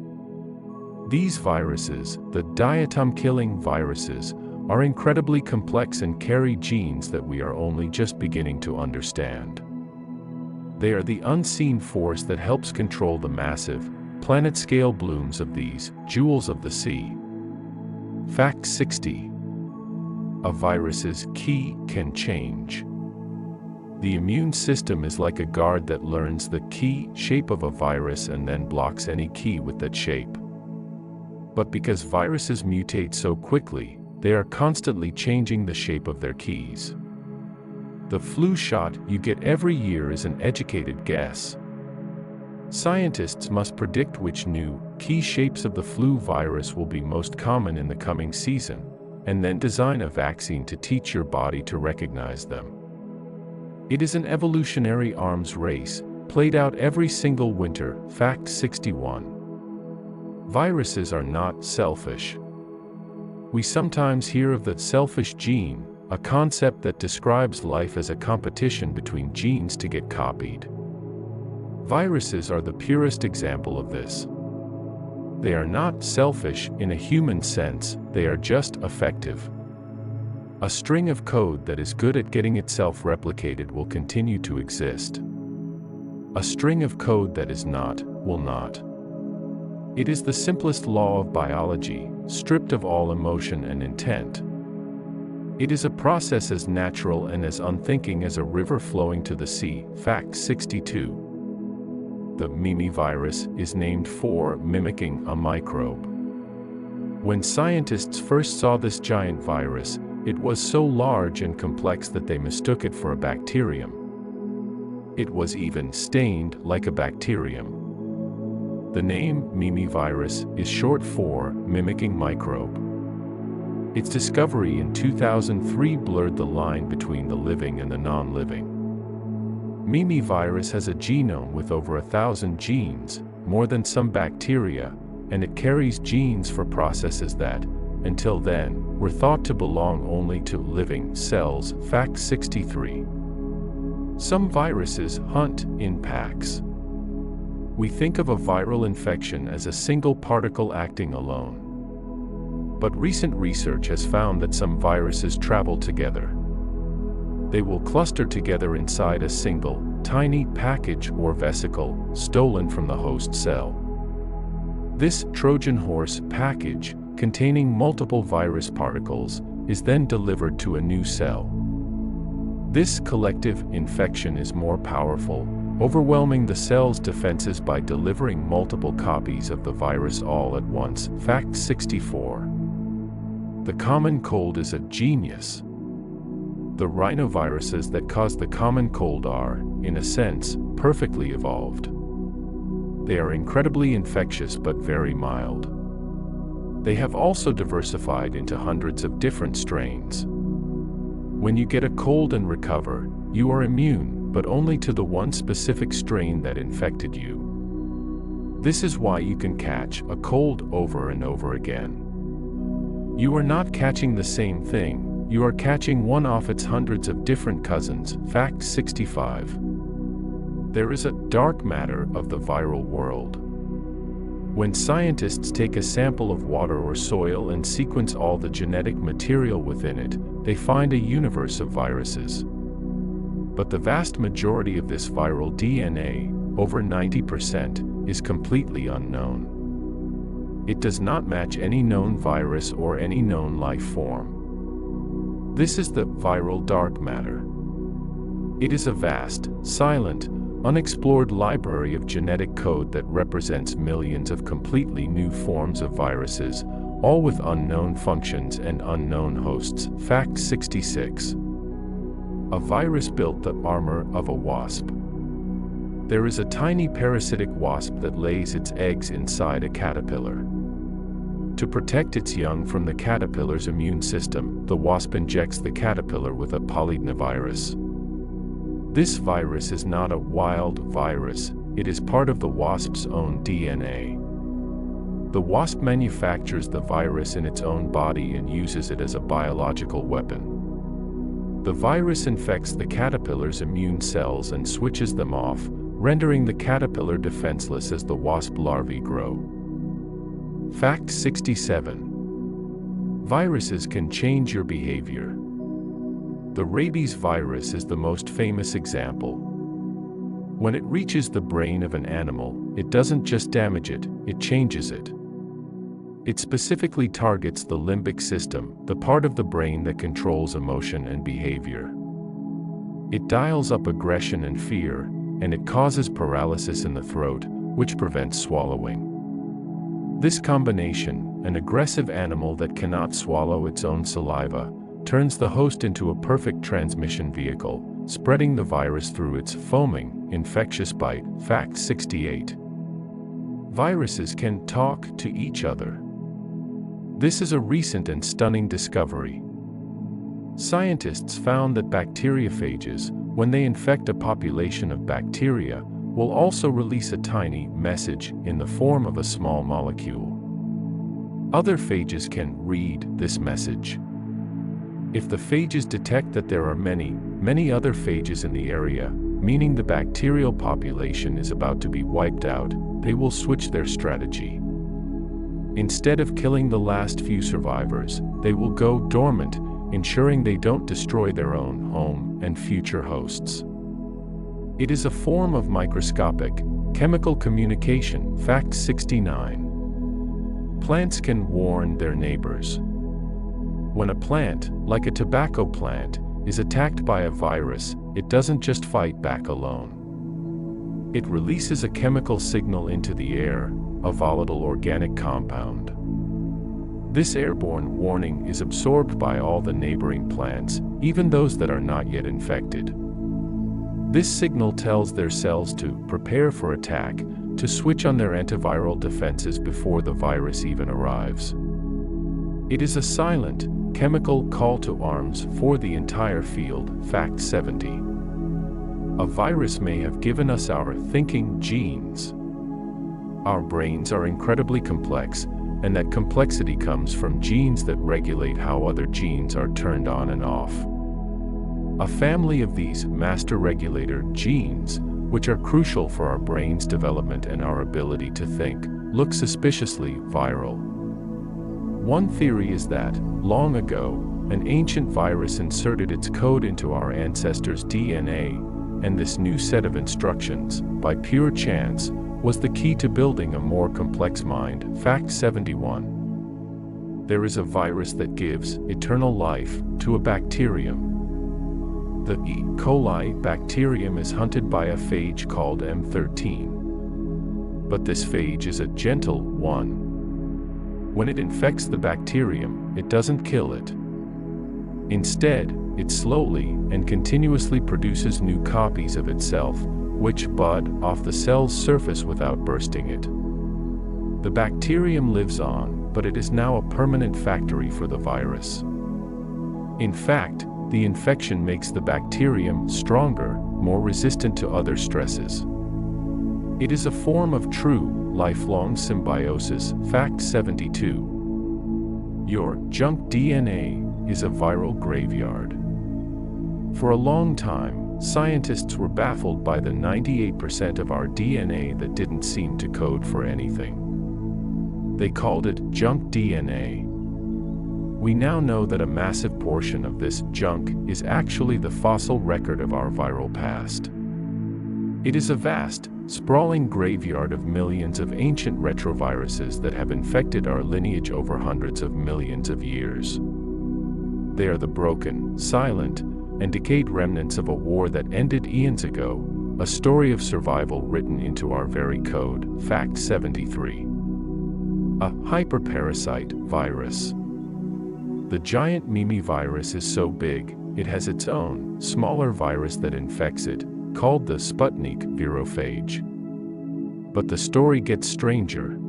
These viruses, the diatom-killing viruses, are incredibly complex and carry genes that we are only just beginning to understand. They are the unseen force that helps control the massive, planet-scale blooms of these jewels of the sea. Fact 60. A virus's key can change. The immune system is like a guard that learns the key shape of a virus and then blocks any key with that shape. But because viruses mutate so quickly, they are constantly changing the shape of their keys. The flu shot you get every year is an educated guess. Scientists must predict which new, key shapes of the flu virus will be most common in the coming season, and then design a vaccine to teach your body to recognize them. It is an evolutionary arms race, played out every single winter. Fact 61. Viruses are not selfish. We sometimes hear of the selfish gene, a concept that describes life as a competition between genes to get copied. Viruses are the purest example of this. They are not selfish in a human sense, they are just effective. A string of code that is good at getting itself replicated will continue to exist. A string of code that is not, will not. It is the simplest law of biology, stripped of all emotion and intent. It is a process as natural and as unthinking as a river flowing to the sea. Fact 62. The Mimi virus is named for mimicking a microbe. When scientists first saw this giant virus, it was so large and complex that they mistook it for a bacterium. It was even stained like a bacterium. The name Mimi virus is short for mimicking microbe. Its discovery in 2003 blurred the line between the living and the non-living. Mimi virus has a genome with over 1,000 genes, more than some bacteria, and it carries genes for processes that, until then, were thought to belong only to living cells. Fact 63. Some viruses hunt in packs. We think of a viral infection as a single particle acting alone. But recent research has found that some viruses travel together. They will cluster together inside a single, tiny package or vesicle stolen from the host cell. This Trojan horse package, containing multiple virus particles, is then delivered to a new cell. This collective infection is more powerful, overwhelming the cell's defenses by delivering multiple copies of the virus all at once. Fact 64. The common cold is a genius. The rhinoviruses that cause the common cold are, in a sense, perfectly evolved. They are incredibly infectious but very mild. They have also diversified into hundreds of different strains. When you get a cold and recover, you are immune, but only to the one specific strain that infected you. This is why you can catch a cold over and over again. You are not catching the same thing, you are catching one of its hundreds of different cousins. Fact 65. There is a dark matter of the viral world. When scientists take a sample of water or soil and sequence all the genetic material within it, they find a universe of viruses. But the vast majority of this viral DNA, over 90%, is completely unknown. It does not match any known virus or any known life form. This is the viral dark matter. It is a vast, silent, unexplored library of genetic code that represents millions of completely new forms of viruses, all with unknown functions and unknown hosts. Fact 66. A virus built the armor of a wasp. There is a tiny parasitic wasp that lays its eggs inside a caterpillar. To protect its young from the caterpillar's immune system, the wasp injects the caterpillar with a polynavirus. This virus is not a wild virus, it is part of the wasp's own DNA. The wasp manufactures the virus in its own body and uses it as a biological weapon. The virus infects the caterpillar's immune cells and switches them off, rendering the caterpillar defenseless as the wasp larvae grow. Fact 67. Viruses can change your behavior. The rabies virus is the most famous example. When it reaches the brain of an animal, it doesn't just damage it, it changes it. It specifically targets the limbic system, the part of the brain that controls emotion and behavior. It dials up aggression and fear, and it causes paralysis in the throat, which prevents swallowing. This combination, an aggressive animal that cannot swallow its own saliva, turns the host into a perfect transmission vehicle, spreading the virus through its foaming, infectious bite. Fact 68. Viruses can talk to each other. This is a recent and stunning discovery. Scientists found that bacteriophages, when they infect a population of bacteria, will also release a tiny message in the form of a small molecule. Other phages can read this message. If the phages detect that there are many other phages in the area, meaning the bacterial population is about to be wiped out, they will switch their strategy. Instead of killing the last few survivors, they will go dormant, ensuring they don't destroy their own home and future hosts. It is a form of microscopic, chemical communication. Fact 69. Plants can warn their neighbors. When a plant, like a tobacco plant, is attacked by a virus, it doesn't just fight back alone. It releases a chemical signal into the air, a volatile organic compound. This airborne warning is absorbed by all the neighboring plants, even those that are not yet infected. This signal tells their cells to prepare for attack, to switch on their antiviral defenses before the virus even arrives. It is a silent, chemical call to arms for the entire field. Fact 70. A virus may have given us our thinking genes. Our brains are incredibly complex, and that complexity comes from genes that regulate how other genes are turned on and off. A family of these master regulator genes, which are crucial for our brain's development and our ability to think, look suspiciously viral. One theory is that, long ago, an ancient virus inserted its code into our ancestors' DNA, and this new set of instructions, by pure chance, was the key to building a more complex mind. Fact 71. There is a virus that gives eternal life to a bacterium. The E. coli bacterium is hunted by a phage called M13. But this phage is a gentle one. When it infects the bacterium, it doesn't kill it. Instead, it slowly and continuously produces new copies of itself, which bud off the cell's surface without bursting it. The bacterium lives on, but it is now a permanent factory for the virus. In fact, the infection makes the bacterium stronger, more resistant to other stresses. It is a form of true, lifelong symbiosis. Fact 72. Your junk DNA is a viral graveyard. For a long time, scientists were baffled by the 98% of our DNA that didn't seem to code for anything. They called it junk DNA. We now know that a massive portion of this junk is actually the fossil record of our viral past. It is a vast, sprawling graveyard of millions of ancient retroviruses that have infected our lineage over hundreds of millions of years. They are the broken, silent, and decayed remnants of a war that ended eons ago, a story of survival written into our very code. Fact 73. A hyperparasite virus. The giant Mimi virus is so big, it has its own, smaller virus that infects it, called the Sputnik virophage. But the story gets stranger.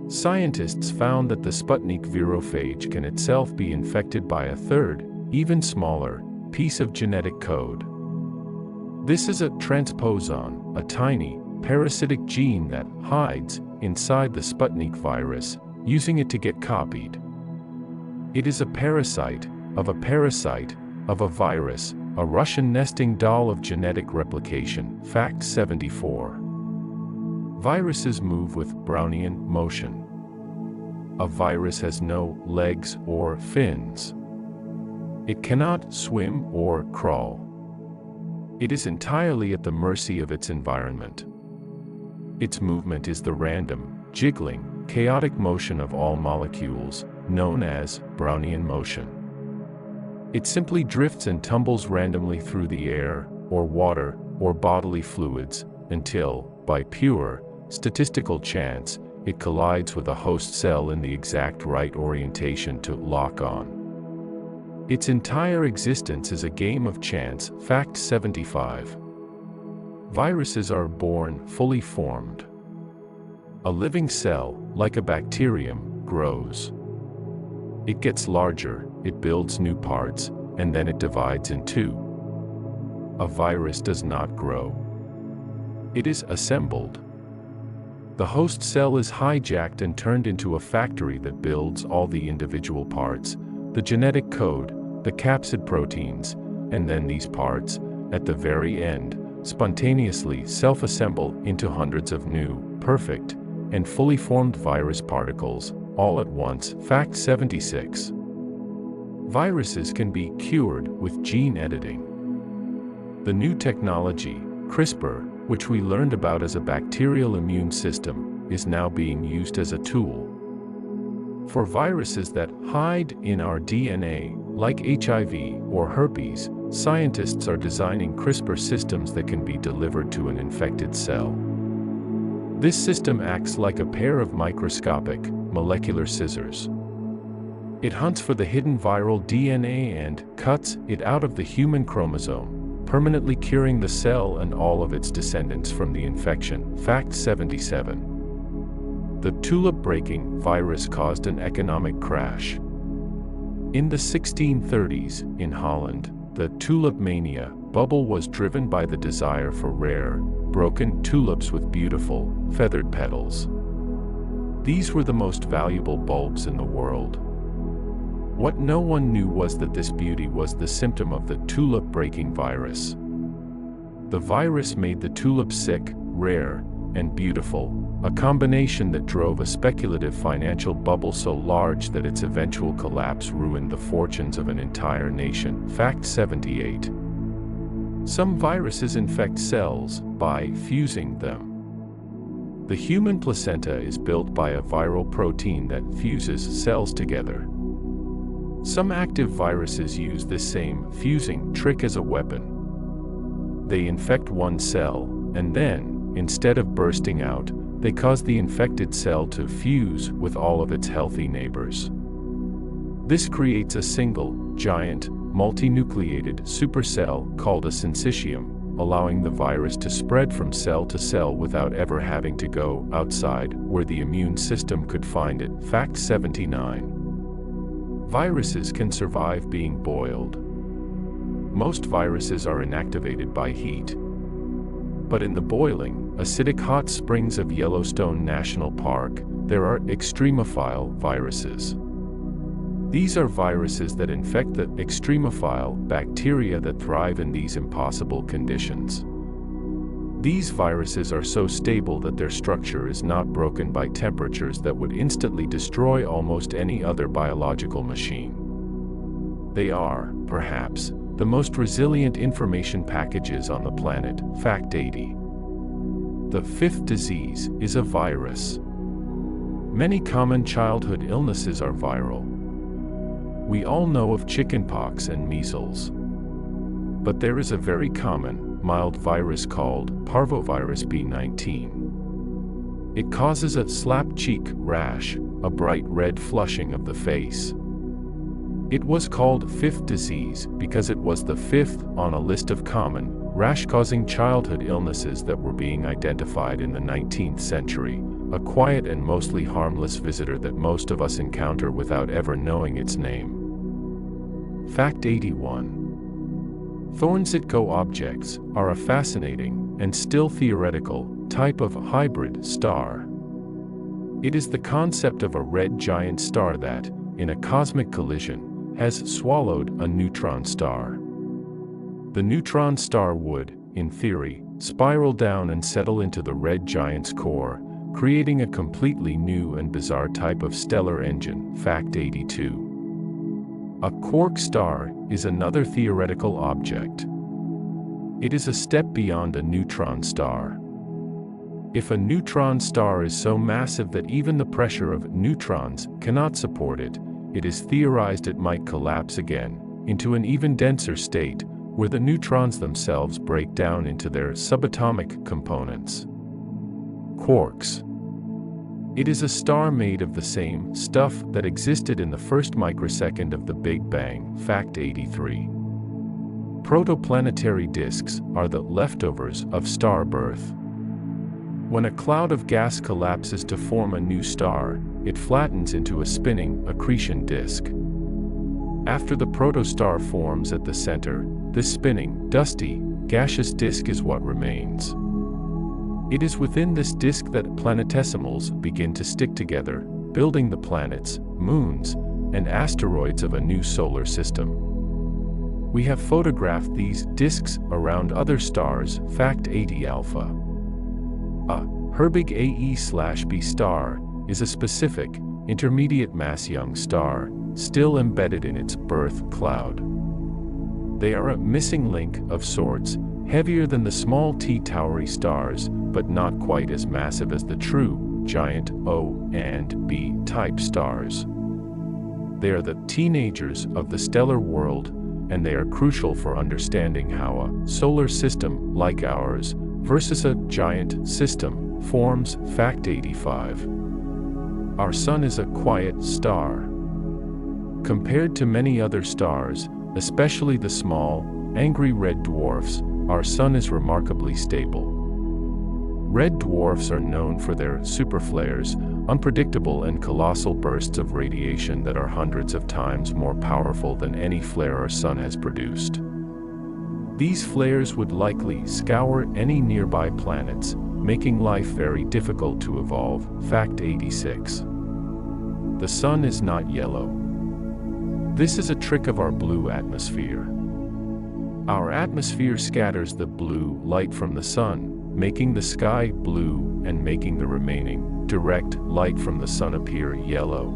Scientists found that the Sputnik virophage can itself be infected by a third, even smaller, piece of genetic code. This is a transposon, a tiny, parasitic gene that hides inside the Sputnik virus, using it to get copied. It is a parasite of a parasite of a virus, a Russian nesting doll of genetic replication. Fact 74. Viruses move with Brownian motion. A virus has no legs or fins. It cannot swim or crawl. It is entirely at the mercy of its environment. Its movement is the random, jiggling, chaotic motion of all molecules, known as Brownian motion. It simply drifts and tumbles randomly through the air, or water, or bodily fluids, until, by pure, statistical chance, it collides with a host cell in the exact right orientation to lock on. Its entire existence is a game of chance. Fact 75. Viruses are born fully formed. A living cell, like a bacterium, grows. It gets larger, it builds new parts, and then it divides in two. A virus does not grow. It is assembled. The host cell is hijacked and turned into a factory that builds all the individual parts, the genetic code, the capsid proteins, and then these parts, at the very end, spontaneously self-assemble into hundreds of new, perfect, and fully formed virus particles, all at once. Fact 76. Viruses can be cured with gene editing. The new technology, CRISPR, which we learned about as a bacterial immune system, is now being used as a tool. For viruses that hide in our DNA, like HIV or herpes, scientists are designing CRISPR systems that can be delivered to an infected cell. This system acts like a pair of microscopic, molecular scissors. It hunts for the hidden viral DNA and cuts it out of the human chromosome, permanently curing the cell and all of its descendants from the infection. Fact 77. The tulip-breaking virus caused an economic crash. In the 1630s, in Holland, the tulip mania bubble was driven by the desire for rare, broken tulips with beautiful, feathered petals. These were the most valuable bulbs in the world. What no one knew was that this beauty was the symptom of the tulip-breaking virus. The virus made the tulip sick, rare, and beautiful, a combination that drove a speculative financial bubble so large that its eventual collapse ruined the fortunes of an entire nation. Fact 78. Some viruses infect cells by fusing them. The human placenta is built by a viral protein that fuses cells together. Some active viruses use this same fusing trick as a weapon. They infect one cell, and then, instead of bursting out, they cause the infected cell to fuse with all of its healthy neighbors. This creates a single, giant, multinucleated supercell called a syncytium, allowing the virus to spread from cell to cell without ever having to go outside where the immune system could find it. Fact 79. Viruses can survive being boiled. Most viruses are inactivated by heat. But in the boiling, acidic hot springs of Yellowstone National Park, there are extremophile viruses. These are viruses that infect the extremophile bacteria that thrive in these impossible conditions. These viruses are so stable that their structure is not broken by temperatures that would instantly destroy almost any other biological machine. They are, perhaps, the most resilient information packages on the planet. Fact 80. The fifth disease is a virus. Many common childhood illnesses are viral. We all know of chickenpox and measles. But there is a very common, mild virus called parvovirus B19. It causes a slap cheek rash, a bright red flushing of the face. It was called fifth disease because it was the fifth on a list of common, rash-causing childhood illnesses that were being identified in the 19th century, a quiet and mostly harmless visitor that most of us encounter without ever knowing its name. Fact 81. Thorn-Sitko objects are a fascinating, and still theoretical, type of hybrid star. It is the concept of a red giant star that, in a cosmic collision, has swallowed a neutron star. The neutron star would, in theory, spiral down and settle into the red giant's core, creating a completely new and bizarre type of stellar engine. Fact 82. A quark star is another theoretical object. It is a step beyond a neutron star. If a neutron star is so massive that even the pressure of neutrons cannot support it, it is theorized it might collapse again, into an even denser state, where the neutrons themselves break down into their subatomic components. Quarks. It is a star made of the same stuff that existed in the first microsecond of the Big Bang. Fact 83. Protoplanetary disks are the leftovers of star birth. When a cloud of gas collapses to form a new star, it flattens into a spinning accretion disk. After the protostar forms at the center, this spinning, dusty, gaseous disk is what remains. It is within this disk that planetesimals begin to stick together, building the planets, moons, and asteroids of a new solar system. We have photographed these disks around other stars. Fact 80 alpha. A Herbig AE/B star is a specific, intermediate mass young star, still embedded in its birth cloud. They are a missing link of sorts, heavier than the small T Tauri stars, but not quite as massive as the true, giant O and B type stars. They are the teenagers of the stellar world, and they are crucial for understanding how a solar system like ours, versus a giant system, forms. Fact 85. Our Sun is a quiet star. Compared to many other stars, especially the small, angry red dwarfs, our Sun is remarkably stable. Red dwarfs are known for their superflares, unpredictable and colossal bursts of radiation that are hundreds of times more powerful than any flare our sun has produced. These flares would likely scour any nearby planets, making life very difficult to evolve. Fact 86. The sun is not yellow. This is a trick of our blue atmosphere. Our atmosphere scatters the blue light from the sun, making the sky blue and making the remaining direct light from the sun appear yellow.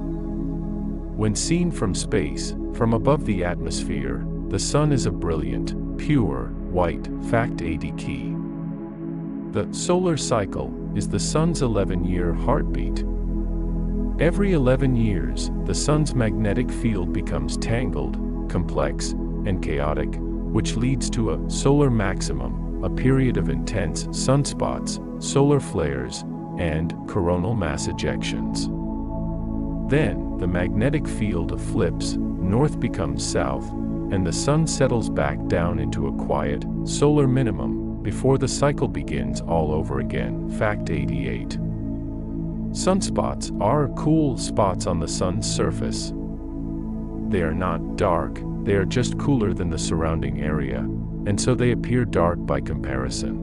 When seen from space, from above the atmosphere, the sun is a brilliant, pure, white. Fact 80 key. The solar cycle is the sun's 11-year heartbeat. Every 11 years, the sun's magnetic field becomes tangled, complex, and chaotic, which leads to a solar maximum, a period of intense sunspots, solar flares, and coronal mass ejections. Then, the magnetic field flips, north becomes south, and the sun settles back down into a quiet, solar minimum, before the cycle begins all over again. Fact 88. Sunspots are cool spots on the sun's surface. They are not dark, they are just cooler than the surrounding area, and so they appear dark by comparison.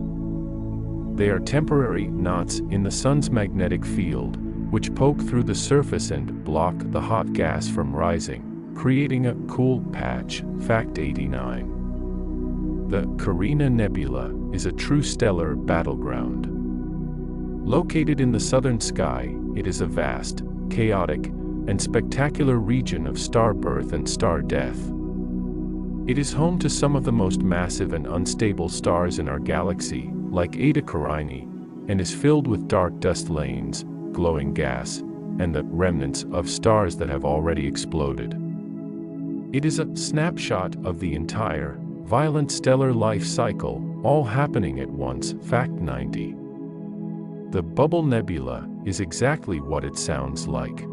They are temporary knots in the sun's magnetic field, which poke through the surface and block the hot gas from rising, creating a cool patch. Fact 89. The Carina Nebula is a true stellar battleground. Located in the southern sky, it is a vast, chaotic, and spectacular region of star birth and star death. It is home to some of the most massive and unstable stars in our galaxy, like Eta Carinae, and is filled with dark dust lanes, glowing gas, and the remnants of stars that have already exploded. It is a snapshot of the entire, violent stellar life cycle, all happening at once. Fact 90. The Bubble Nebula is exactly what it sounds like.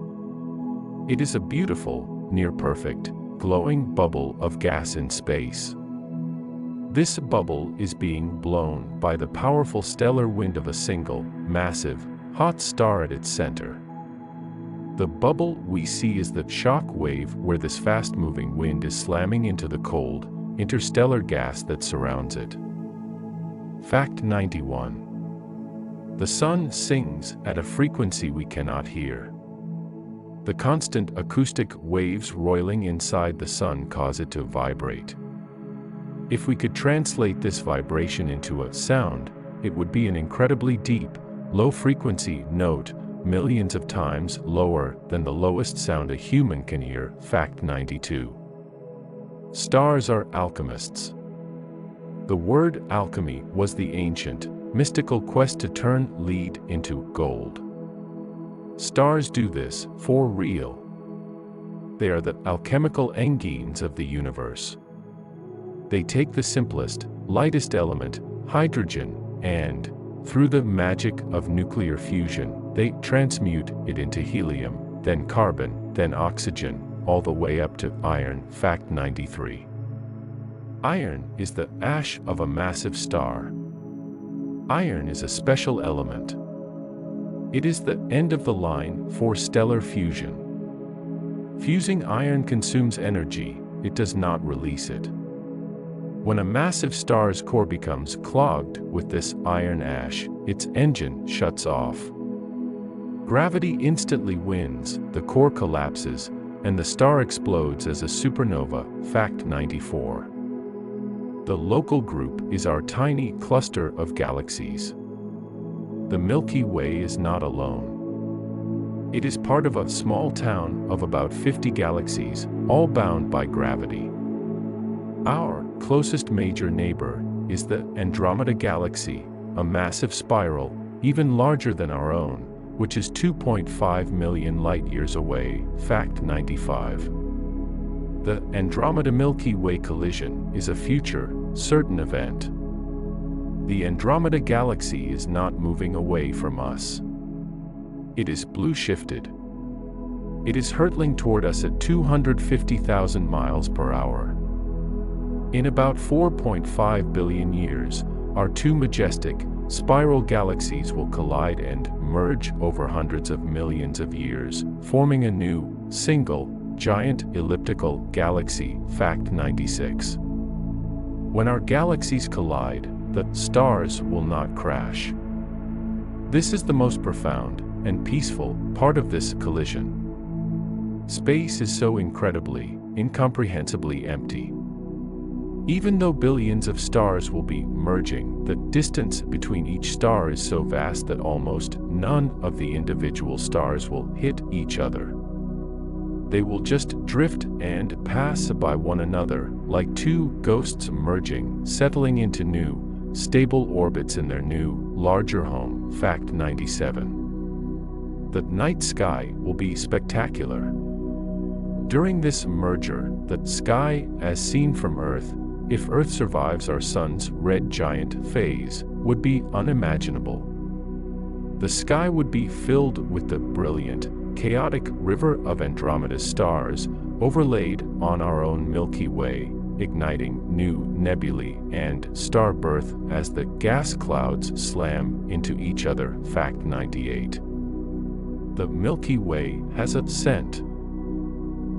It is a beautiful, near-perfect, glowing bubble of gas in space. This bubble is being blown by the powerful stellar wind of a single, massive, hot star at its center. The bubble we see is the shock wave where this fast-moving wind is slamming into the cold, interstellar gas that surrounds it. Fact 91. The sun sings at a frequency we cannot hear. The constant acoustic waves roiling inside the sun cause it to vibrate. If we could translate this vibration into a sound, it would be an incredibly deep, low-frequency note, millions of times lower than the lowest sound a human can hear. Fact 92. Stars are alchemists. The word alchemy was the ancient, mystical quest to turn lead into gold. Stars do this for real. They are the alchemical engines of the universe. They take the simplest, lightest element, hydrogen, and, through the magic of nuclear fusion, they transmute it into helium, then carbon, then oxygen, all the way up to iron. Fact 93. Iron is the ash of a massive star. Iron is a special element. It is the end of the line for stellar fusion. Fusing iron consumes energy, it does not release it. When a massive star's core becomes clogged with this iron ash, its engine shuts off. Gravity instantly wins, the core collapses, and the star explodes as a supernova. Fact 94. The local group is our tiny cluster of galaxies. The Milky Way is not alone. It is part of a small town of about 50 galaxies, all bound by gravity. Our closest major neighbor is the Andromeda Galaxy, a massive spiral, even larger than our own, which is 2.5 million light-years away. Fact 95. The Andromeda-Milky Way collision is a future, certain event. The Andromeda Galaxy is not moving away from us. It is blue-shifted. It is hurtling toward us at 250,000 miles per hour. In about 4.5 billion years, our two majestic, spiral galaxies will collide and merge over hundreds of millions of years, forming a new, single, giant elliptical galaxy. Fact 96. When our galaxies collide, the stars will not crash. This is the most profound and peaceful part of this collision. Space is so incredibly, incomprehensibly empty. Even though billions of stars will be merging, the distance between each star is so vast that almost none of the individual stars will hit each other. They will just drift and pass by one another, like two ghosts merging, settling into new, stable orbits in their new, larger home. Fact 97. The night sky will be spectacular. During this merger, the sky, as seen from Earth, if Earth survives our sun's red giant phase, would be unimaginable. The sky would be filled with the brilliant, chaotic river of Andromeda's stars, overlaid on our own Milky Way, igniting new nebulae and star birth as the gas clouds slam into each other. Fact 98. The Milky Way has a scent.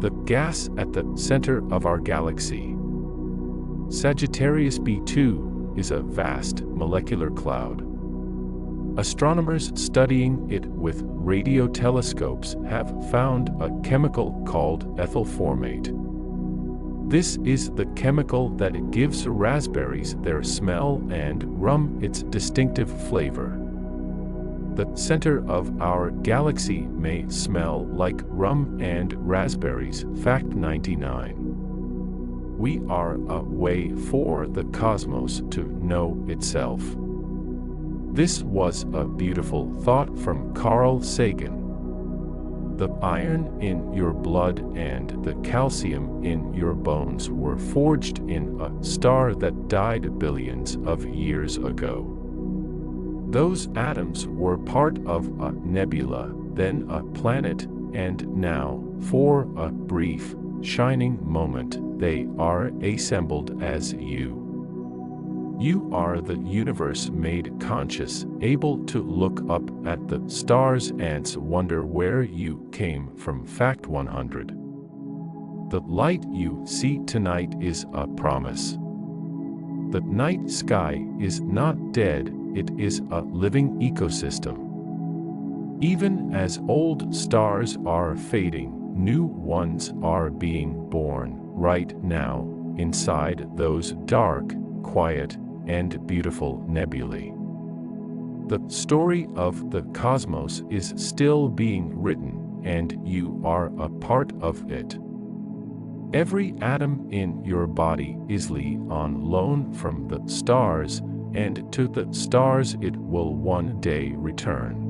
The gas at the center of our galaxy, Sagittarius B2, is a vast molecular cloud. Astronomers studying it with radio telescopes have found a chemical called ethyl formate. This is the chemical that gives raspberries their smell and rum its distinctive flavor. The center of our galaxy may smell like rum and raspberries. Fact 99. We are a way for the cosmos to know itself. This was a beautiful thought from Carl Sagan. The iron in your blood and the calcium in your bones were forged in a star that died billions of years ago. Those atoms were part of a nebula, then a planet, and now, for a brief, shining moment, they are assembled as you. You are the universe made conscious, able to look up at the stars and wonder where you came from. Fact 100. The light you see tonight is a promise. The night sky is not dead, it is a living ecosystem. Even as old stars are fading, new ones are being born right now inside those dark, quiet, and beautiful nebulae. The story of the cosmos is still being written, and you are a part of it. Every atom in your body is on loan from the stars, and to the stars it will one day return.